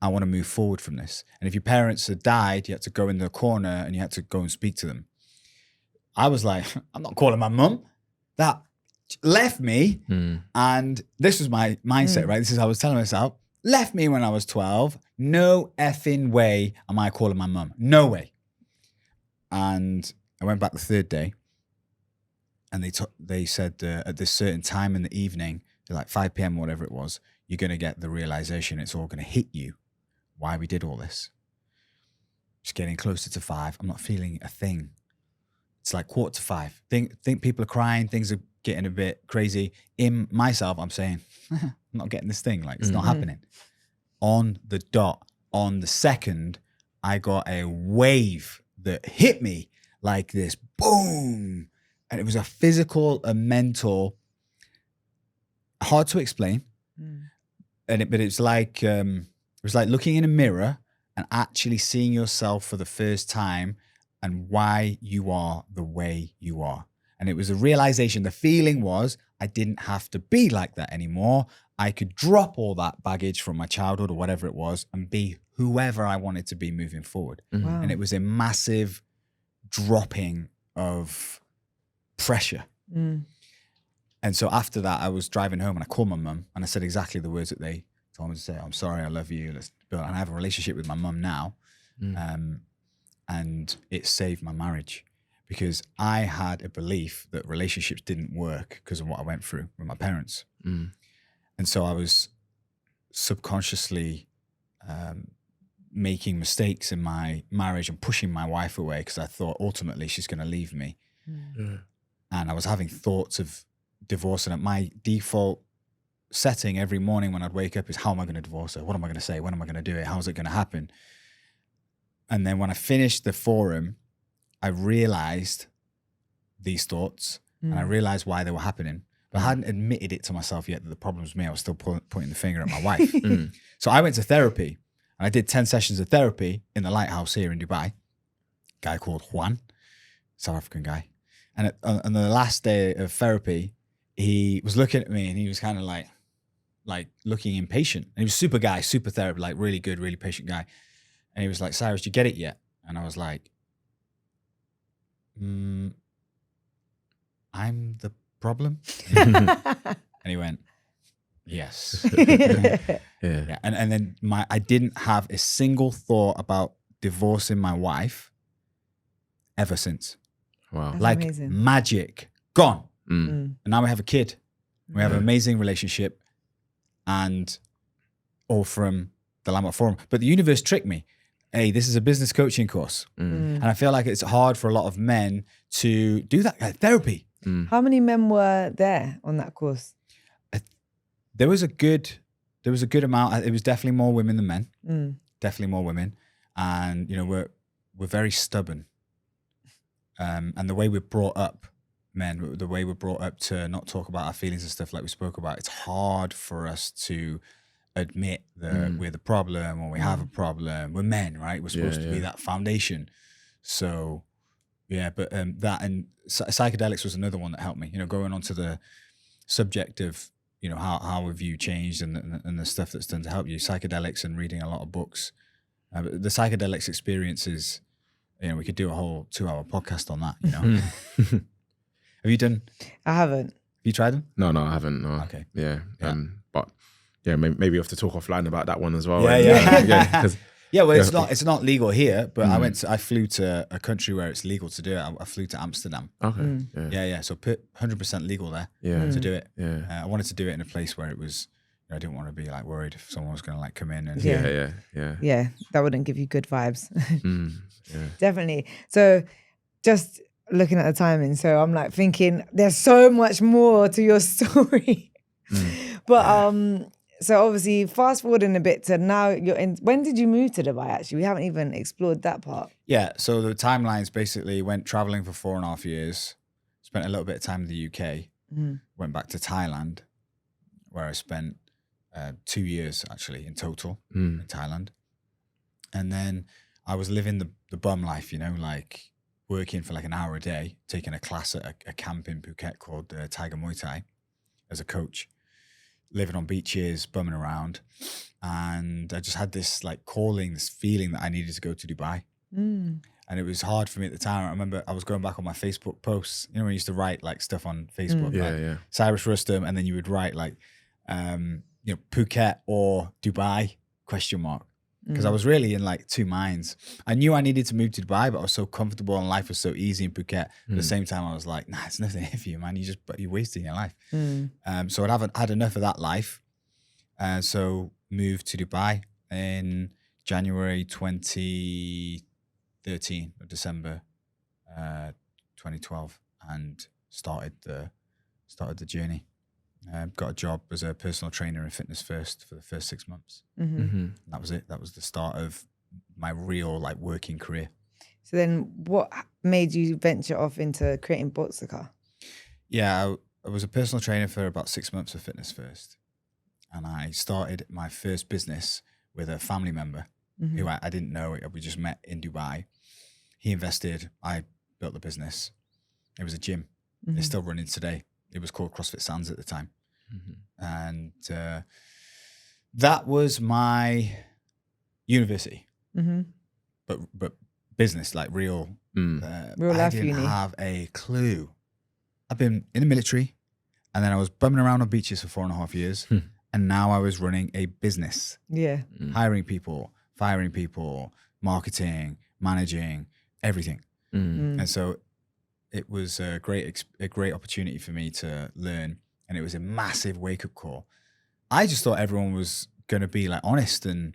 I want to move forward from this. And if your parents had died, you had to go in the corner and you had to go and speak to them. I was like, I'm not calling my mum. That left me. And this was my mindset, right? This is how I was telling myself. Left me when I was 12. No effing way am I calling my mum. No way. And I went back the third day. And they said at this certain time in the evening, like 5 p.m. or whatever it was, you're going to get the realization it's all going to hit you why we did all this. Just getting closer to 5. I'm not feeling a thing. It's like 4:45. Think people are crying. Things are getting a bit crazy. In myself, I'm saying, I'm not getting this thing. Like, it's not happening. On the dot, on the second, I got a wave that hit me like this. Boom. And it was a physical, a mental, hard to explain. But it's like, it was like looking in a mirror and actually seeing yourself for the first time and why you are the way you are. And it was a realization. The feeling was I didn't have to be like that anymore. I could drop all that baggage from my childhood or whatever it was and be whoever I wanted to be moving forward. Wow. And it was a massive dropping of pressure. And so after that, I was driving home and I called my mum and I said exactly the words that they told me to say. I'm sorry, I love you. Let's build. And I have a relationship with my mum now. And it saved my marriage because I had a belief that relationships didn't work because of what I went through with my parents. And so I was subconsciously making mistakes in my marriage and pushing my wife away because I thought ultimately she's going to leave me. And I was having thoughts of divorcing. And my default setting every morning when I'd wake up is, how am I going to divorce her? What am I going to say? When am I going to do it? How's it going to happen? And then when I finished the forum, I realized these thoughts and I realized why they were happening. But I hadn't admitted it to myself yet that the problem was me. I was still pointing the finger at my wife. So I went to therapy and I did 10 sessions of therapy in the lighthouse here in Dubai. A guy called Juan, South African guy. And on the last day of therapy, he was looking at me and he was kind of like looking impatient. And he was super guy, super therapy, like really good, really patient guy. And he was like, Cyrus, do you get it yet? And I was like, I'm the problem. And he went, yes. Yeah. And then I didn't have a single thought about divorcing my wife ever since. Wow. That's like amazing. Magic, gone. And now we have a kid. We have an amazing relationship and all from the Landmark Forum. But the universe tricked me. Hey, this is a business coaching course. And I feel like it's hard for a lot of men to do that therapy. How many men were there on that course? There was a good amount. It was definitely more women than men. Definitely more women. And, you know, we're very stubborn. And the way we're brought up, men, the way we're brought up to not talk about our feelings and stuff like we spoke about, it's hard for us to admit that we're the problem or we have a problem. We're men, right? We're supposed to be that foundation. So, yeah, but that and psychedelics was another one that helped me, you know, going on to the subject of, you know, how have you changed and the stuff that's done to help you, psychedelics and reading a lot of books. But the psychedelics experiences, you know, we could do a whole 2-hour podcast on that, you know. Have you done? I haven't. Have you tried them? No, I haven't. No. Okay. Yeah. But yeah, maybe you have to talk offline about that one as well. Yeah, well, it's not legal here, but I flew to a country where it's legal to do it. I flew to Amsterdam. Okay. Yeah. So 100% legal there to do it. I wanted to do it in a place where it was, you know, I didn't want to be like worried if someone was going to like come in and Yeah, that wouldn't give you good vibes. Definitely. So just looking at the timing, so I'm like thinking there's so much more to your story. But so obviously fast forwarding a bit to now you're in, when did you move to Dubai actually? We haven't even explored that part. Yeah, so the timelines basically went traveling for 4.5 years. spent a little bit of time in the UK, went back to Thailand, where I spent 2 years actually in total in Thailand. And then I was living the bum life, you know, like working for like an hour a day, taking a class at a camp in Phuket called Tiger Muay Thai as a coach, living on beaches, bumming around. And I just had this like calling, this feeling that I needed to go to Dubai. And it was hard for me at the time. I remember I was going back on my Facebook posts, you know, when I used to write like stuff on Facebook, like Cyrus Rustom, and then you would write like, you know, Phuket or Dubai, ? Because I was really in like two minds. I knew I needed to move to Dubai, but I was so comfortable and life was so easy in Phuket. At the same time, I was like, nah, it's nothing here for you, man. You're wasting your life. So I haven't had enough of that life. So moved to Dubai in January 2013 or December 2012 and started the journey. Got a job as a personal trainer in Fitness First for the first 6 months. And that was it. That was the start of my real like working career. So then what made you venture off into creating Boxicar? Yeah, I was a personal trainer for about 6 months for Fitness First. And I started my first business with a family member who I didn't know. We just met in Dubai. He invested. I built the business. It was a gym. It's still running today. It was called CrossFit Sands at the time. And that was my university. But business, like real life I didn't have a clue. I've been in the military, and then I was bumming around on beaches for 4.5 years. And now I was running a business. Yeah. Hiring people, firing people, marketing, managing, everything. And so it was a great opportunity for me to learn. And it was a massive wake-up call. I just thought everyone was going to be like honest and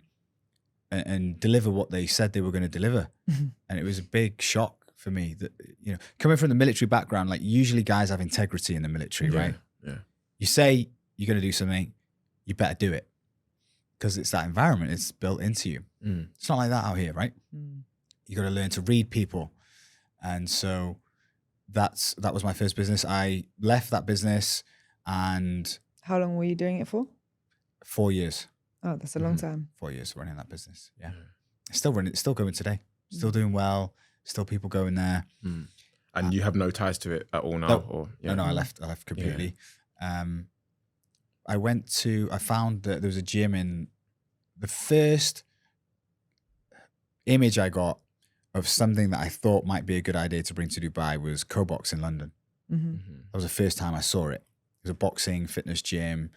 deliver what they said they were going to deliver. And it was a big shock for me that, you know, coming from the military background, like usually guys have integrity in the military, right? Yeah. You say you're going to do something, you better do it. Because it's that environment, it's built into you. It's not like that out here, right? You got to learn to read people. And so that was my first business. I left that business. And how long were you doing it for? 4 years. Oh, that's a long time. 4 years running that business. Yeah. Still running, it's still going today. Still doing well. Still people going there. And you have no ties to it at all now? No, I left completely. I found that there was a gym in the first image I got of something that I thought might be a good idea to bring to Dubai was Co-Box in London. That was the first time I saw it. It was a boxing fitness gym.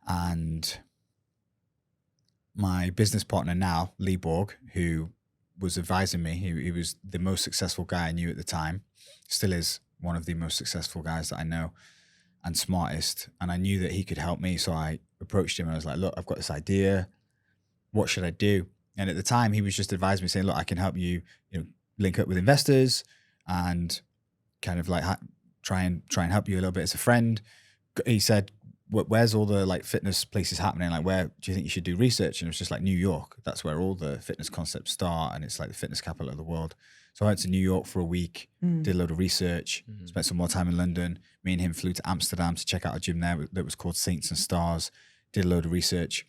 And my business partner now, Lee Borg, who was advising me, he was the most successful guy I knew at the time, still is one of the most successful guys that I know and smartest. And I knew that he could help me. So I approached him and I was like, look, I've got this idea. What should I do? And at the time he was just advising me saying, look, I can help you, link up with investors and kind of like try and help you a little bit as a friend. He said, where's all the like fitness places happening? Like, where do you think you should do research? And it was just like New York. That's where all the fitness concepts start. And it's like the fitness capital of the world. So I went to New York for a week, did a load of research, spent some more time in London. Me and him flew to Amsterdam to check out a gym there that was called Saints and Stars, did a load of research.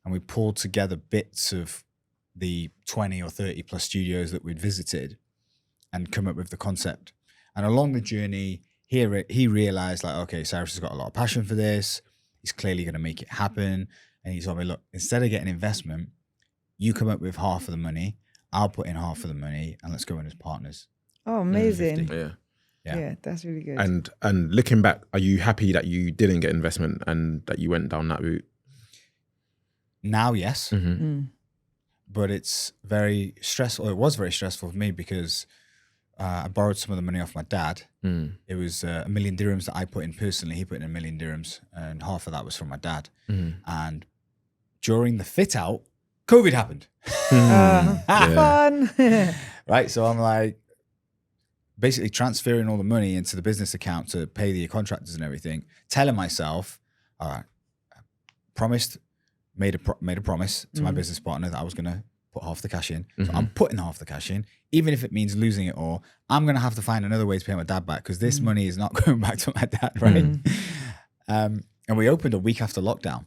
And we pulled together bits of the 20 or 30 plus studios that we'd visited and come up with the concept. And along the journey, he realized like, okay, Cyrus has got a lot of passion for this. He's clearly going to make it happen. And he told me, look, instead of getting investment, you come up with half of the money. I'll put in half of the money and let's go in as partners. Oh, amazing. Yeah, that's really good. And looking back, are you happy that you didn't get investment and that you went down that route? Now, yes. But it's very stressful. It was very stressful for me because I borrowed some of the money off my dad. It was 1 million dirhams that I put in personally. He put in 1 million dirhams and half of that was from my dad. And during the fit out, COVID happened. Fun. Right. So I'm like basically transferring all the money into the business account to pay the contractors and everything, telling myself, all right, made a promise to my business partner that I was going to put half the cash in. So I'm putting half the cash in, even if it means losing it all. I'm going to have to find another way to pay my dad back because this money is not going back to my dad, right? And we opened a week after lockdown,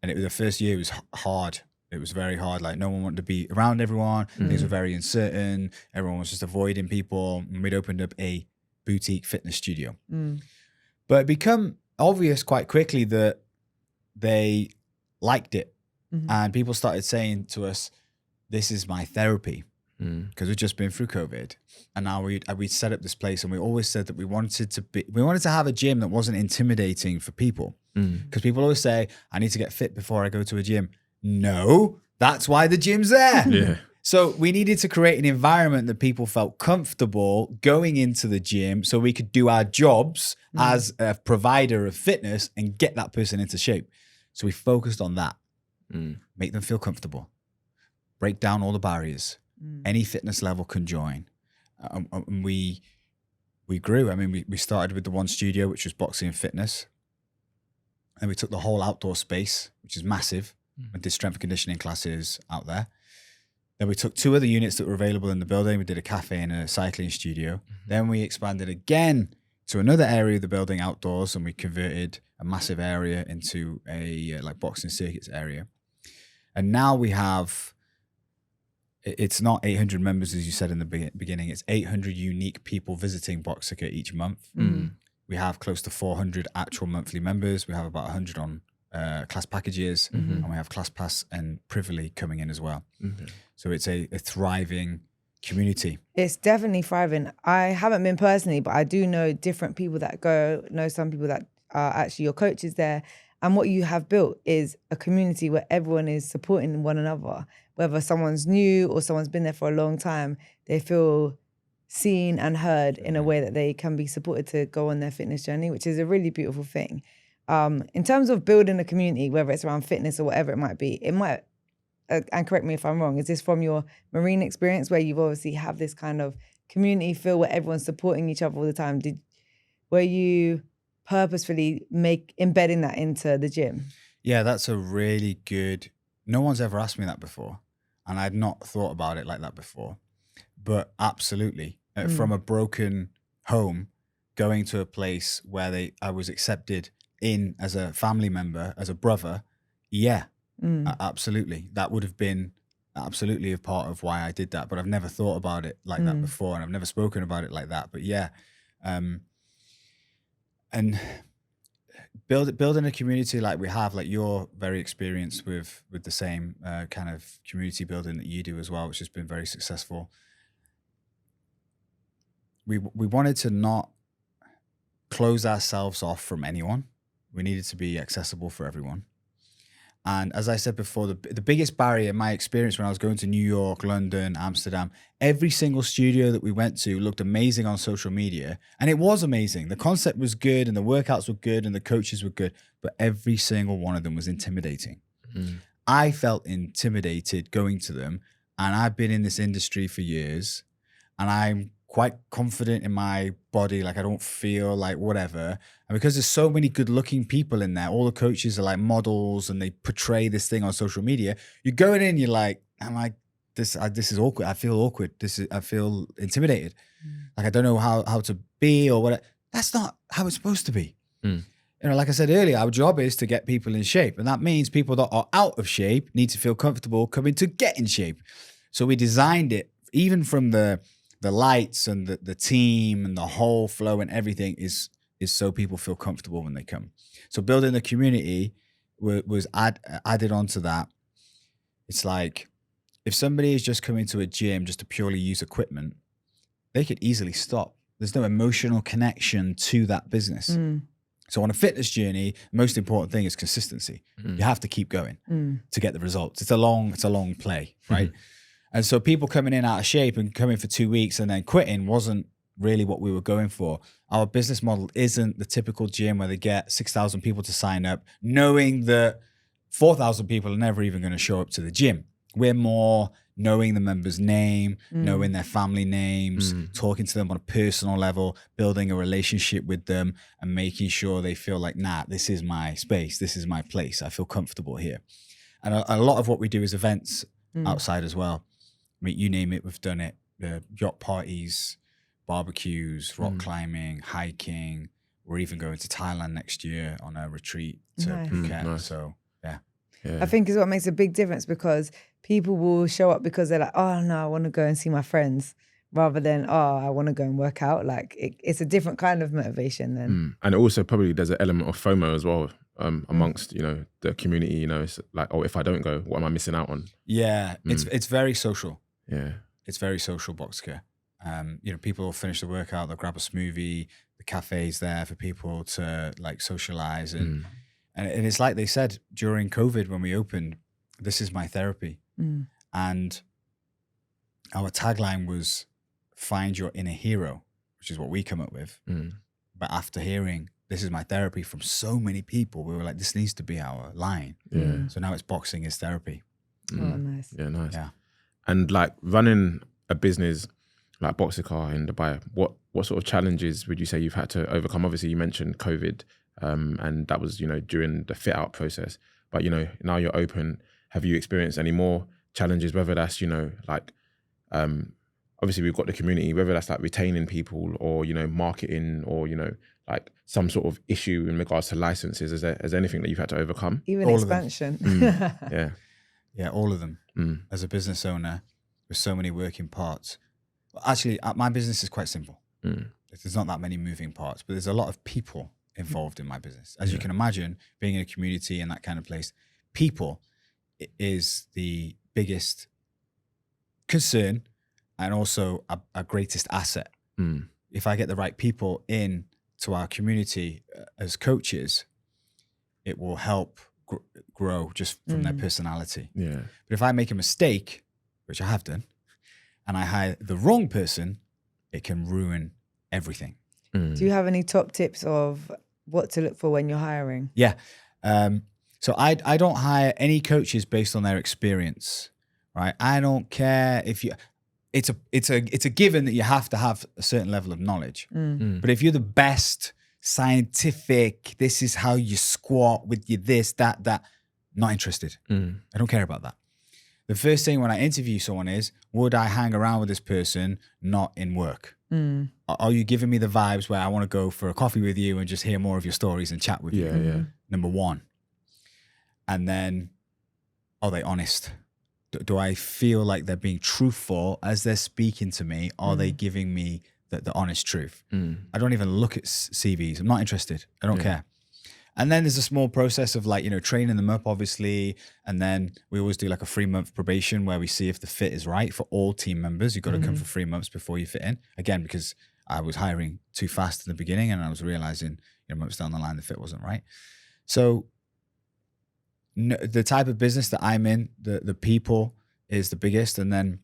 and it was the first year. It was hard. It was very hard. Like no one wanted to be around everyone. Things were very uncertain. Everyone was just avoiding people. And we'd opened up a boutique fitness studio. But it became obvious quite quickly that they liked it. And people started saying to us, this is my therapy. Because we'd just been through COVID. And now we'd set up this place, and we always said that we wanted to have a gym that wasn't intimidating for people. Because people always say, I need to get fit before I go to a gym. No, that's why the gym's there. Yeah. So we needed to create an environment that people felt comfortable going into the gym so we could do our jobs as a provider of fitness and get that person into shape. So we focused on that. Make them feel comfortable. Break down all the barriers. Any fitness level can join. And we grew. I mean, we started with the one studio, which was boxing and fitness. And we took the whole outdoor space, which is massive, and did strength and conditioning classes out there. Then we took 2 other units that were available in the building. We did a cafe and a cycling studio. Then we expanded again to another area of the building outdoors, and we converted a massive area into a like boxing circuits area. And now we have, it's not 800 members, as you said in the beginning, it's 800 unique people visiting Boxicar each month. We have close to 400 actual monthly members. We have about 100 on class packages, and we have class pass and privily coming in as well. So it's a thriving community. It's definitely thriving. I haven't been personally, but I do know different people that go, know some people that are actually your coaches there. And what you have built is a community where everyone is supporting one another. Whether someone's new or someone's been there for a long time, they feel seen and heard in a way that they can be supported to go on their fitness journey, which is a really beautiful thing. In terms of building a community, whether it's around fitness or whatever it might be, and correct me if I'm wrong, is this from your Marine experience where you've obviously have this kind of community feel where everyone's supporting each other all the time? Were you purposefully embedding that into the gym? Yeah, that's a really good, no one's ever asked me that before. And I'd not thought about it like that before. But absolutely, from a broken home, going to a place where I was accepted in as a family member, as a brother, absolutely. That would have been absolutely a part of why I did that. But I've never thought about it like that before, and I've never spoken about it like that. But yeah, and building a community like we have, like you're very experienced with the same kind of community building that you do as well, which has been very successful. We wanted to not close ourselves off from anyone. We needed to be accessible for everyone. And as I said before, the biggest barrier in my experience when I was going to New York, London, Amsterdam, every single studio that we went to looked amazing on social media. And it was amazing. The concept was good and the workouts were good and the coaches were good, but every single one of them was intimidating. I felt intimidated going to them, and I've been in this industry for years, and I'm quite confident in my body. Like I don't feel like whatever. And because there's so many good looking people in there, all the coaches are like models and they portray this thing on social media. You're going in, you're like, I'm like, this is awkward. I feel awkward. I feel intimidated. Like I don't know how to be or what. That's not how it's supposed to be. You know, like I said earlier, our job is to get people in shape. And that means people that are out of shape need to feel comfortable coming to get in shape. So we designed it, even from the lights and the team and the whole flow and everything is so people feel comfortable when they come. So building the community was added onto that. It's like if somebody is just coming to a gym just to purely use equipment, they could easily stop. There's no emotional connection to that business. So on a fitness journey, the most important thing is consistency. You have to keep going to get the results. It's a long play, right? And so people coming in out of shape and coming for 2 weeks and then quitting wasn't really what we were going for. Our business model isn't the typical gym where they get 6,000 people to sign up, knowing that 4,000 people are never even going to show up to the gym. We're more knowing the member's name, knowing their family names, talking to them on a personal level, building a relationship with them and making sure they feel like, nah, this is my space. This is my place. I feel comfortable here. And a lot of what we do is events outside as well. I mean, you name it, we've done it. Yacht parties, barbecues, rock climbing, hiking. We're even going to Thailand next year on a retreat to Phuket. Nice. So, yeah. I think is what makes a big difference, because people will show up because they're like, oh, no, I want to go and see my friends, rather than, oh, I want to go and work out. Like, it's a different kind of motivation then. And also probably there's an element of FOMO as well amongst, you know, the community. You know, it's like, oh, if I don't go, what am I missing out on? Yeah, it's very social. Yeah. It's very social, Boxicar. You know, people will finish the workout, they'll grab a smoothie, the cafe's there for people to like socialize. And it's like they said during COVID when we opened, this is my therapy. And our tagline was, find your inner hero, which is what we come up with. But after hearing, this is my therapy from so many people, we were like, this needs to be our line. So now it's boxing is therapy. Oh, nice. Yeah, nice. Yeah. And like running a business like Boxicar in Dubai, what sort of challenges would you say you've had to overcome? Obviously, you mentioned COVID, and that was, you know, during the fit out process. But, you know, now you're open. Have you experienced any more challenges, whether that's, you know, like, obviously we've got the community, whether that's like retaining people or, you know, marketing or, you know, like some sort of issue in regards to licenses? Is there anything that you've had to overcome? Even All expansion. Yeah. Yeah, all of them. As a business owner with so many working parts. Actually, my business is quite simple. There's not that many moving parts, but there's a lot of people involved in my business. As you can imagine, being in a community and that kind of place, people is the biggest concern and also our greatest asset. If I get the right people in to our community as coaches, it will help grow just from their personality. Yeah. But if I make a mistake, which I have done, and I hire the wrong person, it can ruin everything. Do you have any top tips of what to look for when you're hiring? Yeah. So I don't hire any coaches based on their experience, right? I don't care if you. It's a given that you have to have a certain level of knowledge. But if you're the best scientific, this is how you squat with your this, that, not interested. I don't care about that. The first thing when I interview someone is, would I hang around with this person not in work? Are you giving me the vibes where I want to go for a coffee with you and just hear more of your stories and chat with you? Yeah. Number one. And then, are they honest? Do I feel like they're being truthful as they're speaking to me? Are they giving me the honest truth? I don't even look at CVs. I'm not interested. I don't care. And then there's a small process of like, you know, training them up, obviously. And then we always do like a 3-month probation where we see if the fit is right for all team members. You've got to come for 3 months before you fit in. Again, because I was hiring too fast in the beginning and I was realizing, you know, months down the line, the fit wasn't right. So the type of business that I'm in, the people is the biggest. And then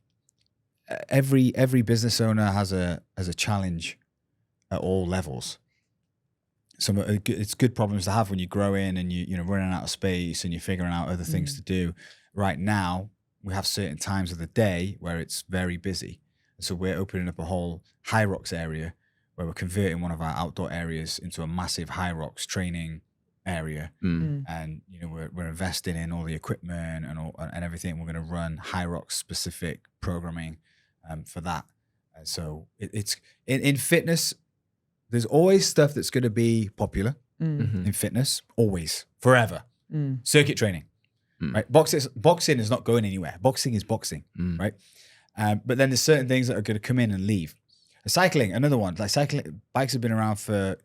every business owner has a challenge at all levels. It's good problems to have when you grow in and you know running out of space and you're figuring out other things to do. Right now, we have certain times of the day where it's very busy. So we're opening up a whole High Rocks area where we're converting one of our outdoor areas into a massive High Rocks training area. And you know we're investing in all the equipment and everything. We're going to run High Rocks specific programming for that. So it's in fitness. There's always stuff that's going to be popular in fitness, always, forever. Circuit training, right? Boxing is not going anywhere. Boxing is boxing, right? But then there's certain things that are going to come in and leave. Cycling, another one. Like cycling, bikes have been around for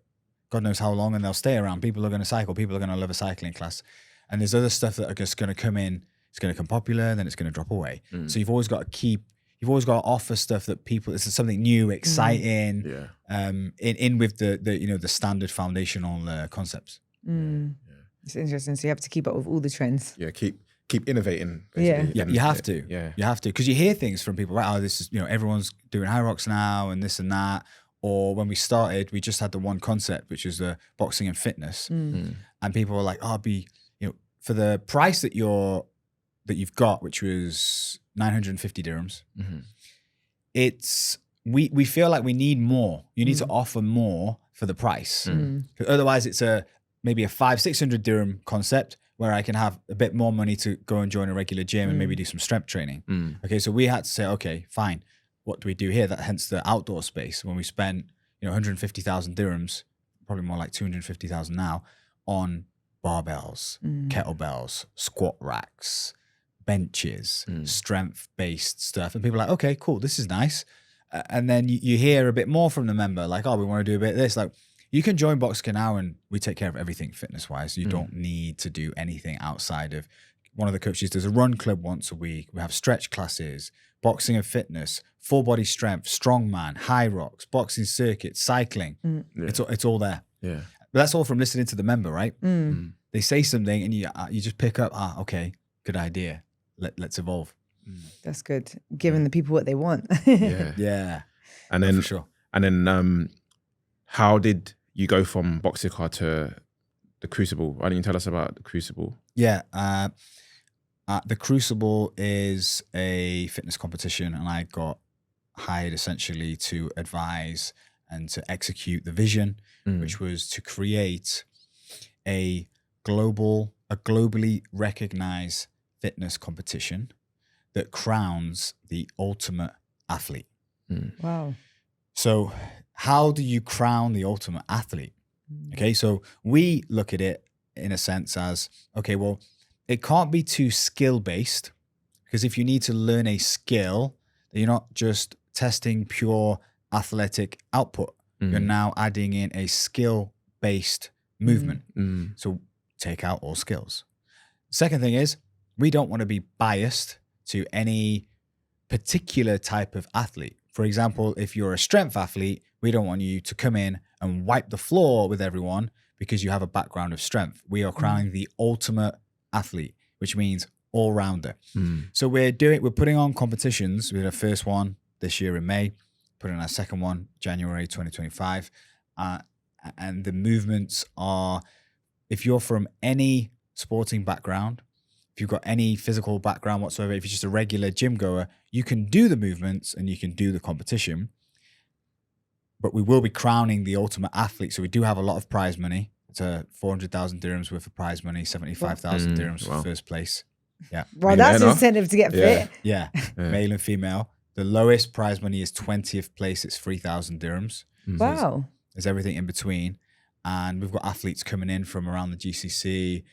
God knows how long, and they'll stay around. People are going to cycle. People are going to love a cycling class. And there's other stuff that are just going to come in. It's going to come popular, then it's going to drop away. So you've always got to keep. You've always got to offer stuff that people. It's something new, exciting. In with the you know the standard foundational concepts. It's interesting. So you have to keep up with all the trends. Yeah. Keep innovating. Basically. Yeah, you have to. Yeah, you have to, because you hear things from people, right? Oh, this is, you know, everyone's doing High Rocks now and this and that. Or when we started, we just had the one concept, which is the boxing and fitness, and people were like, "Oh, you know, for the price that you've got, which was 950 dirhams, we feel like we need more. You need to offer more for the price, because otherwise it's maybe a 500-600 dirham concept, where I can have a bit more money to go and join a regular gym and maybe do some strength training. Okay, so we had to say, okay, fine. What do we do here? That hence the outdoor space. When we spent 150,000 dirhams, probably more like 250,000 now, on barbells, kettlebells, squat racks, benches, strength-based stuff. And people are like, okay, cool, this is nice. And then you hear a bit more from the member, like, oh, we want to do a bit of this. Like, you can join Boxicar now and we take care of everything fitness-wise. You don't need to do anything outside of, one of the coaches does a run club once a week. We have stretch classes, boxing and fitness, full body strength, strongman, high rocks, boxing circuit, cycling. It's all there. Yeah. But that's all from listening to the member, right? They say something and you just pick up, okay, good idea. Let's evolve. That's good. Giving the people what they want. Yeah. And then, for sure. And then, how did you go from Boxicar to the Crucible? Why don't you tell us about the Crucible? Yeah. The Crucible is a fitness competition, and I got hired essentially to advise and to execute the vision, which was to create a globally recognized fitness competition that crowns the ultimate athlete. Wow. So how do you crown the ultimate athlete? Okay, so we look at it in a sense as, okay, well, it can't be too skill-based, because if you need to learn a skill, then you're not just testing pure athletic output. You're now adding in a skill-based movement. So take out all skills. Second thing is, we don't want to be biased to any particular type of athlete. For example, if you're a strength athlete, we don't want you to come in and wipe the floor with everyone because you have a background of strength. We are crowning the ultimate athlete, which means all-rounder. So we're putting on competitions. We did our first one this year in May, put in our second one, January 2025. And the movements are, if you're from any sporting background, if you've got any physical background whatsoever, if you're just a regular gym goer, you can do the movements and you can do the competition. But we will be crowning the ultimate athlete. So we do have a lot of prize money. It's 400,000 dirhams worth of prize money, 75,000 dirhams for first place. Yeah. Well, that's incentive to get fit. Yeah. Male and female. The lowest prize money is 20th place. It's 3,000 dirhams. Wow. So there's everything in between. And we've got athletes coming in from around the GCC.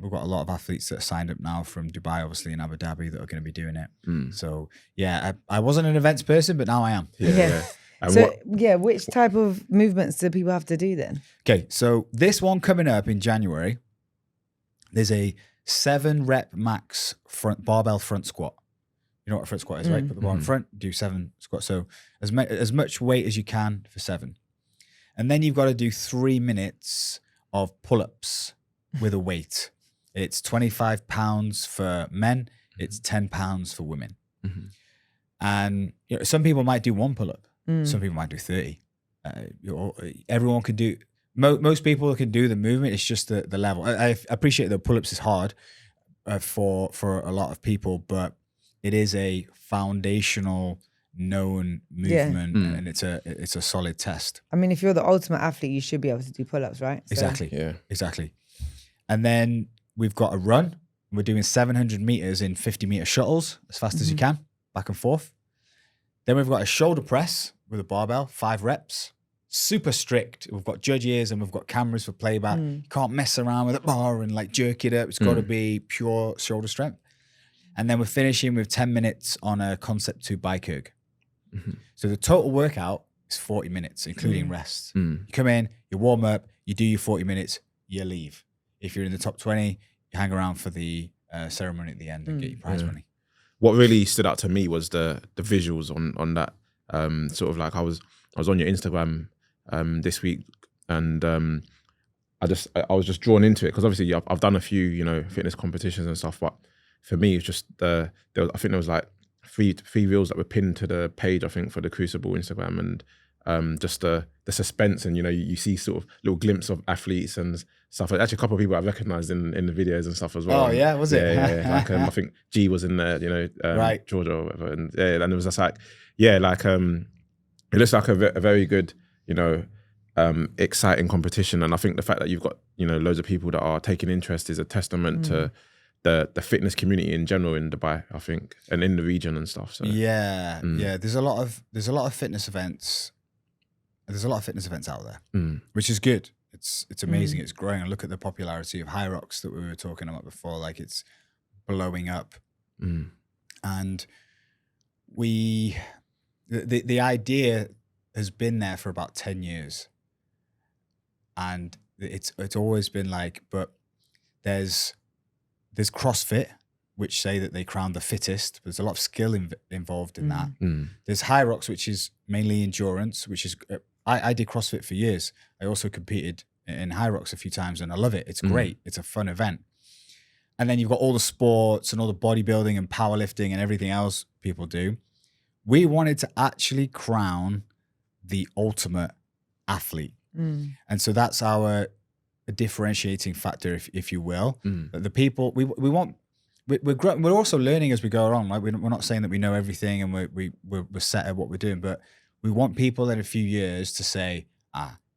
We've got a lot of athletes that are signed up now from Dubai, obviously, and Abu Dhabi that are going to be doing it. So, yeah, I wasn't an events person, but now I am. So, which type of movements do people have to do then? Okay, so this one coming up in January, there's a 7-rep max barbell front squat. You know what a front squat is, right? Put the bar in front, do 7 squats. So as much weight as you can for 7. And then you've got to do 3 minutes of pull-ups with a weight. It's 25 pounds for men. It's 10 pounds for women. And some people might do 1 pull-up. Some people might do 30. Everyone could do, most people can do the movement. It's just the level. I appreciate that pull-ups is hard for a lot of people, but it is a foundational known movement and it's a solid test. I mean, if you're the ultimate athlete, you should be able to do pull-ups, right? Exactly. Yeah. Exactly. And then we've got a run. We're doing 700 meters in 50-meter shuttles as fast as you can, back and forth. Then we've got a shoulder press with a barbell, 5 reps. Super strict. We've got judges and we've got cameras for playback. You can't mess around with a bar and like jerk it up. It's got to be pure shoulder strength. And then we're finishing with 10 minutes on a Concept 2 bike erg. So the total workout is 40 minutes, including rest. You come in, you warm up, you do your 40 minutes, you leave. If you're in the top 20, you hang around for the ceremony at the end and get your prize money. What really stood out to me was the visuals on that. Sort of like I was on your Instagram this week, and I was just drawn into it because obviously I've done a few fitness competitions and stuff, but for me it's just I think there was like three reels that were pinned to the page, I think, for the Crucible Instagram, and just the suspense, and you see sort of little glimpse of athletes and stuff. Actually, a couple of people I recognised in the videos and stuff as well. Oh yeah, was it? Yeah. Like I think G was in there, right, Georgia or whatever, and it was just like, it looks like a very good, exciting competition. And I think the fact that you've got, you know, loads of people that are taking interest is a testament to the fitness community in general in Dubai, I think, and in the region and stuff. So yeah. There's a lot of fitness events. There's a lot of fitness events out there, which is good. It's amazing. It's growing. And look at the popularity of High Rocks that we were talking about before. Like, it's blowing up. And the idea has been there for about 10 years. And it's always been like, but there's CrossFit, which say that they crown the fittest. There's a lot of skill involved in that. There's High Rocks, which is mainly endurance, which is, I did CrossFit for years. I also competed in High Rocks a few times, and I love it. It's great. It's a fun event. And then you've got all the sports and all the bodybuilding and powerlifting and everything else people do. We wanted to actually crown the ultimate athlete. And so that's our differentiating factor, if you will. The people we're also learning as we go along. Right? We're not saying that we know everything and we're set at what we're doing, but we want people in a few years to say,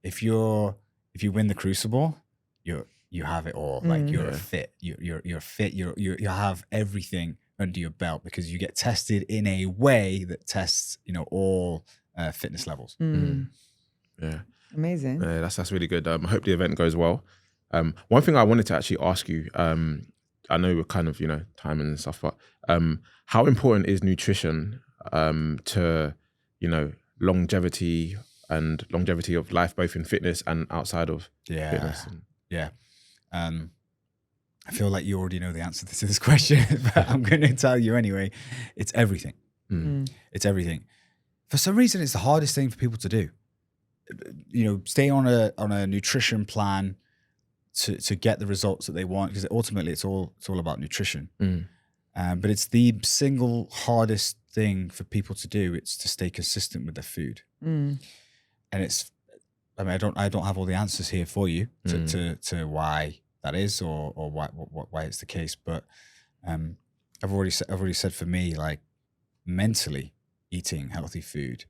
if you win the Crucible, you have it all. Like, you're fit. You're fit. You have everything under your belt because you get tested in a way that tests, you know, all fitness levels. Yeah. Amazing. Yeah, that's really good. I hope the event goes well. One thing I wanted to actually ask you, I know we're kind of, you know, timing and stuff, but how important is nutrition to, you know, longevity of life, both in fitness and outside of fitness? I feel like you already know the answer to this question, but I'm going to tell you anyway. It's everything. It's everything. For some reason, it's the hardest thing for people to do. You know, stay on a nutrition plan to get the results that they want, because ultimately it's all about nutrition. But it's the single hardest thing for people to do. It's to stay consistent with their food. And it's, I mean, I don't have all the answers here for you to why that is or why it's the case. But I've already said for me, like, mentally eating healthy food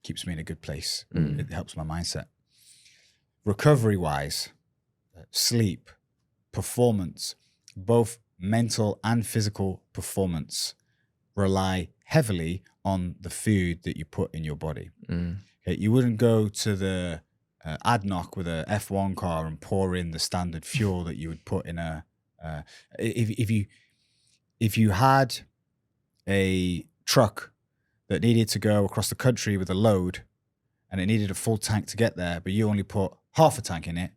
keeps me in a good place. It helps my mindset. Recovery wise, sleep, performance, both mental and physical performance rely heavily on the food that you put in your body. Okay, you wouldn't go to the ADNOC with a F1 car and pour in the standard fuel that you would put in a if you had a truck that needed to go across the country with a load and it needed a full tank to get there, but you only put half a tank in it,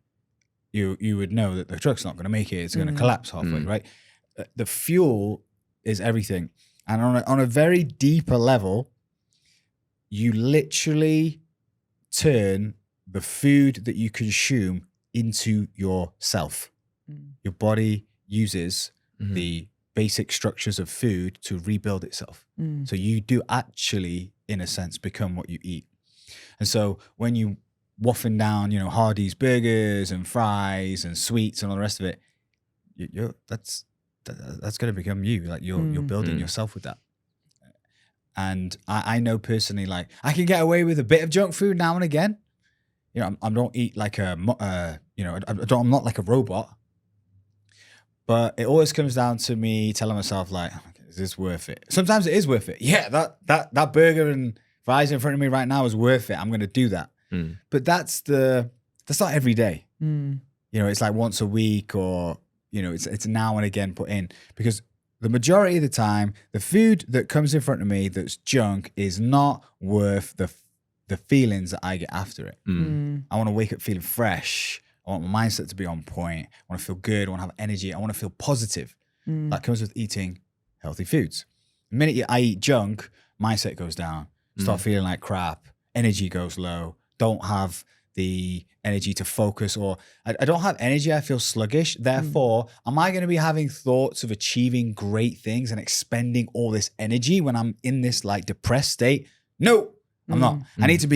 you would know that the truck's not going to make it. It's going to collapse halfway, right? The fuel is everything. And on a very deeper level, you literally turn the food that you consume into yourself. Your body uses the basic structures of food to rebuild itself. So you do actually, in a sense, become what you eat. And so when you waffling down, you know, Hardee's burgers and fries and sweets and all the rest of it, that's going to become you. Like, you're building yourself with that. And I know personally, like, I can get away with a bit of junk food now and again. You know, I don't eat like I'm not like a robot. But it always comes down to me telling myself, like, is this worth it? Sometimes it is worth it. Yeah, that burger and fries in front of me right now is worth it. I'm going to do that. But that's not every day. You know, it's like once a week, or, you know, it's now and again put in, because the majority of the time, the food that comes in front of me that's junk is not worth the feelings that I get after it. I want to wake up feeling fresh. I want my mindset to be on point. I want to feel good. I want to have energy. I want to feel positive. That comes with eating healthy foods. The minute I eat junk, mindset goes down. Start feeling like crap. Energy goes low. Don't have the energy to focus, or I don't have energy. I feel sluggish. Therefore, am I going to be having thoughts of achieving great things and expending all this energy when I'm in this like depressed state? No, I'm not. I need to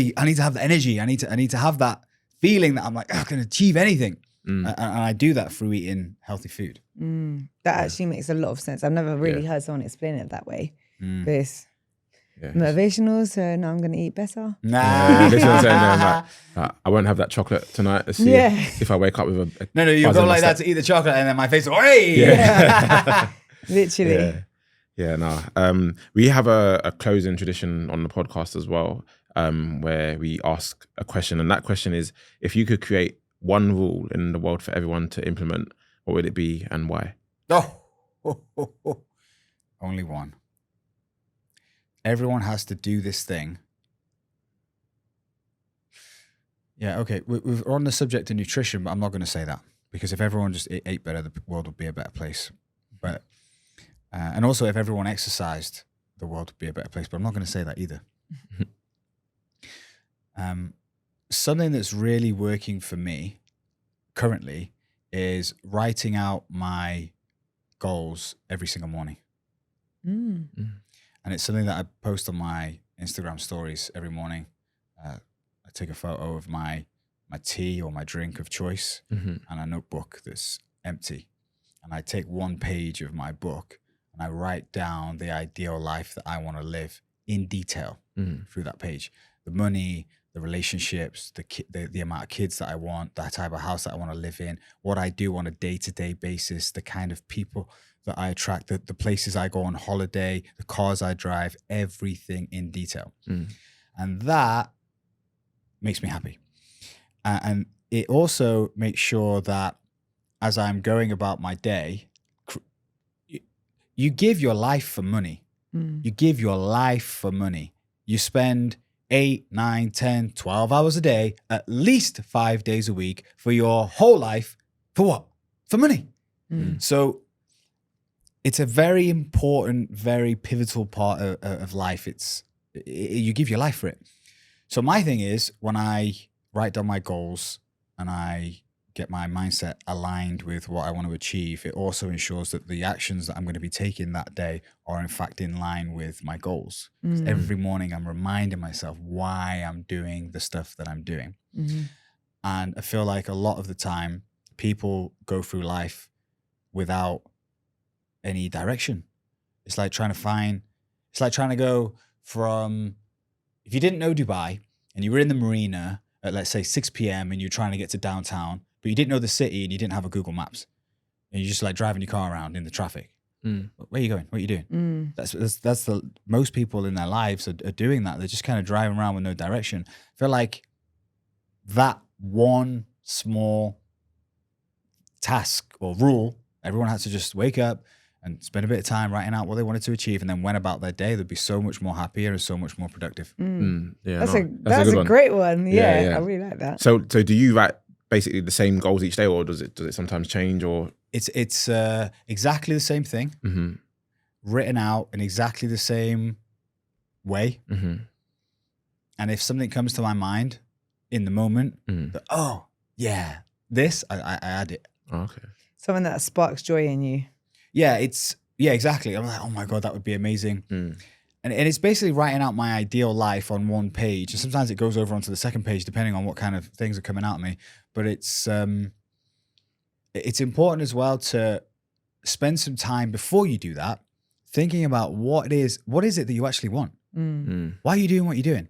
have the energy. I need to have that feeling that I'm like, I can achieve anything. And I do that through eating healthy food. That actually makes a lot of sense. I've never really heard someone explain it that way. motivational. So now I'm going to eat better. Nah. This is what I'm saying, like, I won't have that chocolate tonight. Let's see if I wake up with a No, you go like that to eat the chocolate, and then my face, hey! Yeah. Literally. Yeah, no. We have a closing tradition on the podcast as well, where we ask a question, and that question is: if you could create one rule in the world for everyone to implement, what would it be and why? Only one. Everyone has to do this thing. Yeah, okay. We're on the subject of nutrition, but I'm not going to say that, because if everyone just ate better, the world would be a better place. But and also, if everyone exercised, the world would be a better place. But I'm not going to say that either. Something that's really working for me currently is writing out my goals every single morning. And it's something that I post on my Instagram stories every morning. I take a photo of my tea or my drink of choice and a notebook that's empty. And I take one page of my book and I write down the ideal life that I want to live in detail through that page. The money, the relationships, the amount of kids that I want, the type of house that I want to live in, what I do on a day-to-day basis, the kind of people that I attract, the places I go on holiday, the cars I drive, everything in detail. And that makes me happy. And it also makes sure that as I'm going about my day, you give your life for money. You give your life for money. You spend 8, 9, 10, 12 hours a day, at least 5 days a week for your whole life. For what? For money. So it's a very important, very pivotal part of life. You give your life for it. So my thing is, when I write down my goals and I get my mindset aligned with what I want to achieve, it also ensures that the actions that I'm going to be taking that day are in fact in line with my goals. Every morning I'm reminding myself why I'm doing the stuff that I'm doing. And I feel like a lot of the time people go through life without any direction. It's like trying to go from, if you didn't know Dubai and you were in the marina at, let's say, 6 p.m. and you're trying to get to downtown, but you didn't know the city and you didn't have a Google Maps, and you're just like driving your car around in the traffic. Where are you going? What are you doing? That's the most people in their lives are doing that. They're just kind of driving around with no direction. I feel like that one small task or rule, everyone has to just wake up and spend a bit of time writing out what they wanted to achieve, and then went about their day, they'd be so much more happier and so much more productive. Yeah, that's a great one. Yeah, I really like that. So do you write basically the same goals each day, or does it sometimes change? Or it's exactly the same thing, written out in exactly the same way. And if something comes to my mind in the moment, that, oh yeah, this, I add it. Okay. Something that sparks joy in you. Yeah, exactly. I'm like, oh my God, that would be amazing. And it's basically writing out my ideal life on one page. And sometimes it goes over onto the second page, depending on what kind of things are coming out of me. But it's important as well to spend some time before you do that, thinking about what is it that you actually want? Why are you doing what you're doing?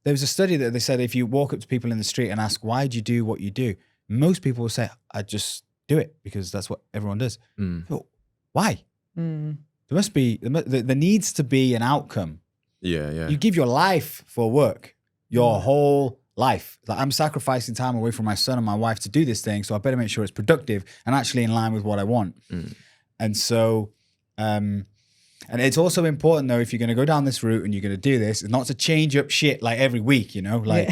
There was a study that they said if you walk up to people in the street and ask, why do you do what you do? Most people will say, I just do it because that's what everyone does. But why? There needs to be an outcome. Yeah. You give your life for work, your whole life. Like, I'm sacrificing time away from my son and my wife to do this thing, so I better make sure it's productive and actually in line with what I want. And so, and it's also important though, if you're going to go down this route and you're going to do this, not to change up shit like every week, you know, like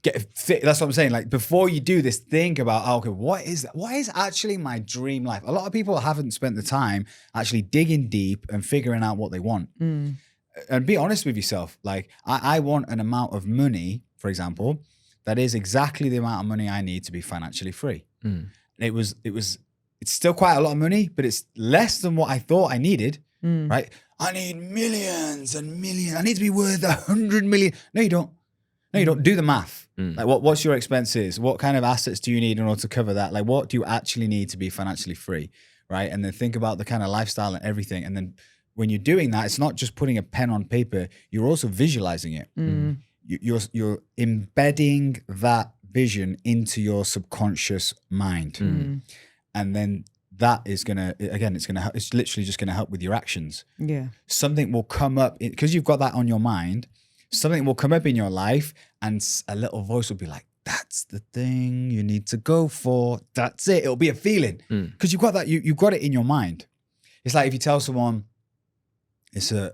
get fit. That's what I'm saying. Like, before you do this, think about, okay, what is actually my dream life? A lot of people haven't spent the time actually digging deep and figuring out what they want. And be honest with yourself. Like, I want an amount of money, for example, that is exactly the amount of money I need to be financially free. It's still quite a lot of money, but it's less than what I thought I needed. Right? I need millions and millions. I need to be worth 100 million. No, you don't. Do the math. Like, what's your expenses? What kind of assets do you need in order to cover that? Like, what do you actually need to be financially free? Right? And then think about the kind of lifestyle and everything, and then when you're doing that, it's not just putting a pen on paper. You're also visualizing it. You're embedding that vision into your subconscious mind, and then that is gonna it's literally just gonna help with your actions. Yeah, something will come up because you've got that on your mind. Something will come up in your life, and a little voice will be like, "That's the thing you need to go for. That's it." It'll be a feeling because you've got that. You've got it in your mind. It's like if you tell someone, it's an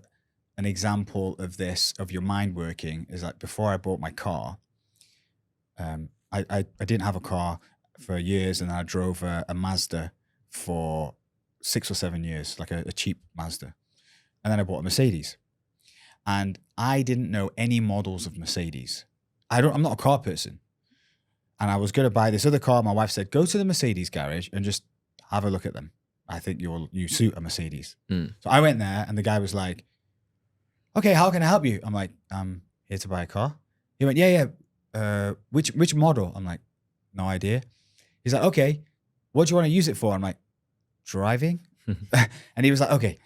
example of this, of your mind working, is like before I bought my car, I didn't have a car for years, and then I drove a Mazda for 6 or 7 years, like a cheap Mazda. And then I bought a Mercedes. And I didn't know any models of Mercedes. I'm not a car person. And I was going to buy this other car. My wife said, go to the Mercedes garage and just have a look at them. I think you suit a Mercedes. So I went there and the guy was like, okay, how can I help you? I'm like, I'm here to buy a car. He went, yeah. Which model? I'm like, no idea. He's like, okay, what do you want to use it for? I'm like, driving. And he was like, okay,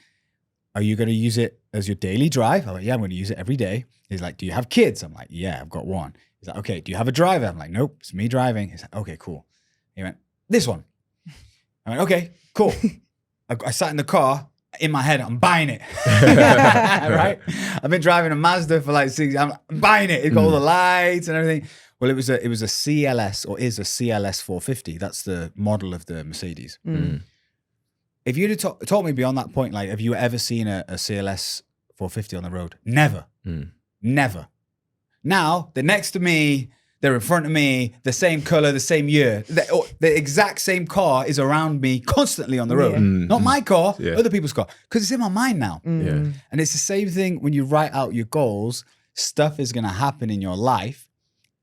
are you going to use it as your daily drive? I'm like, yeah, I'm going to use it every day. He's like, do you have kids? I'm like, yeah, I've got one. He's like, okay, do you have a driver? I'm like, nope, it's me driving. He's like, okay, cool. He went, this one. I went, okay, cool. I sat in the car. In my head, I'm buying it. Right? I've been driving a Mazda for like 6 years. I'm buying it. It got all the lights and everything. Well, it was a CLS, or is a CLS 450. That's the model of the Mercedes. If you'd have told me beyond that point, like, have you ever seen a CLS 450 on the road? Never. Never. Now, they're next to me. They're in front of me, the same color, the same year. The exact same car is around me constantly on the road. Not my car, other people's car. Because it's in my mind now. And it's the same thing when you write out your goals. Stuff is going to happen in your life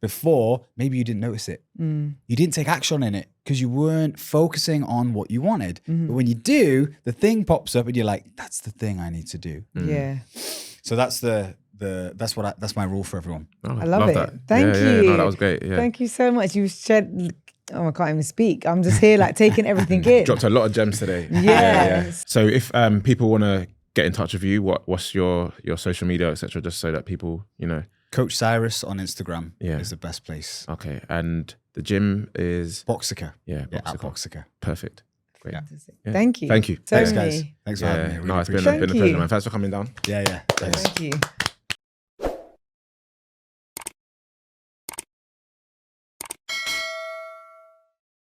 before maybe you didn't notice it. You didn't take action in it because you weren't focusing on what you wanted. But when you do, the thing pops up and you're like, that's the thing I need to do. Yeah. So that's that's my rule for everyone. Oh, I love it. That. Thank you. Yeah, no, that was great. Yeah. Thank you so much. You shared. Oh, I can't even speak. I'm just here like taking everything in. Dropped a lot of gems today. Yes. So if people want to get in touch with you, what's your social media, etc., just so that people, Coach Cyrus on Instagram is the best place. Okay, and the gym is Boxicar. Yeah, Boxicar. Perfect. Great. Yeah. Thank you. Thank you. Thanks, guys. Thanks for having me. It's been a pleasure, man. Thanks for coming down. Yeah. Thank you.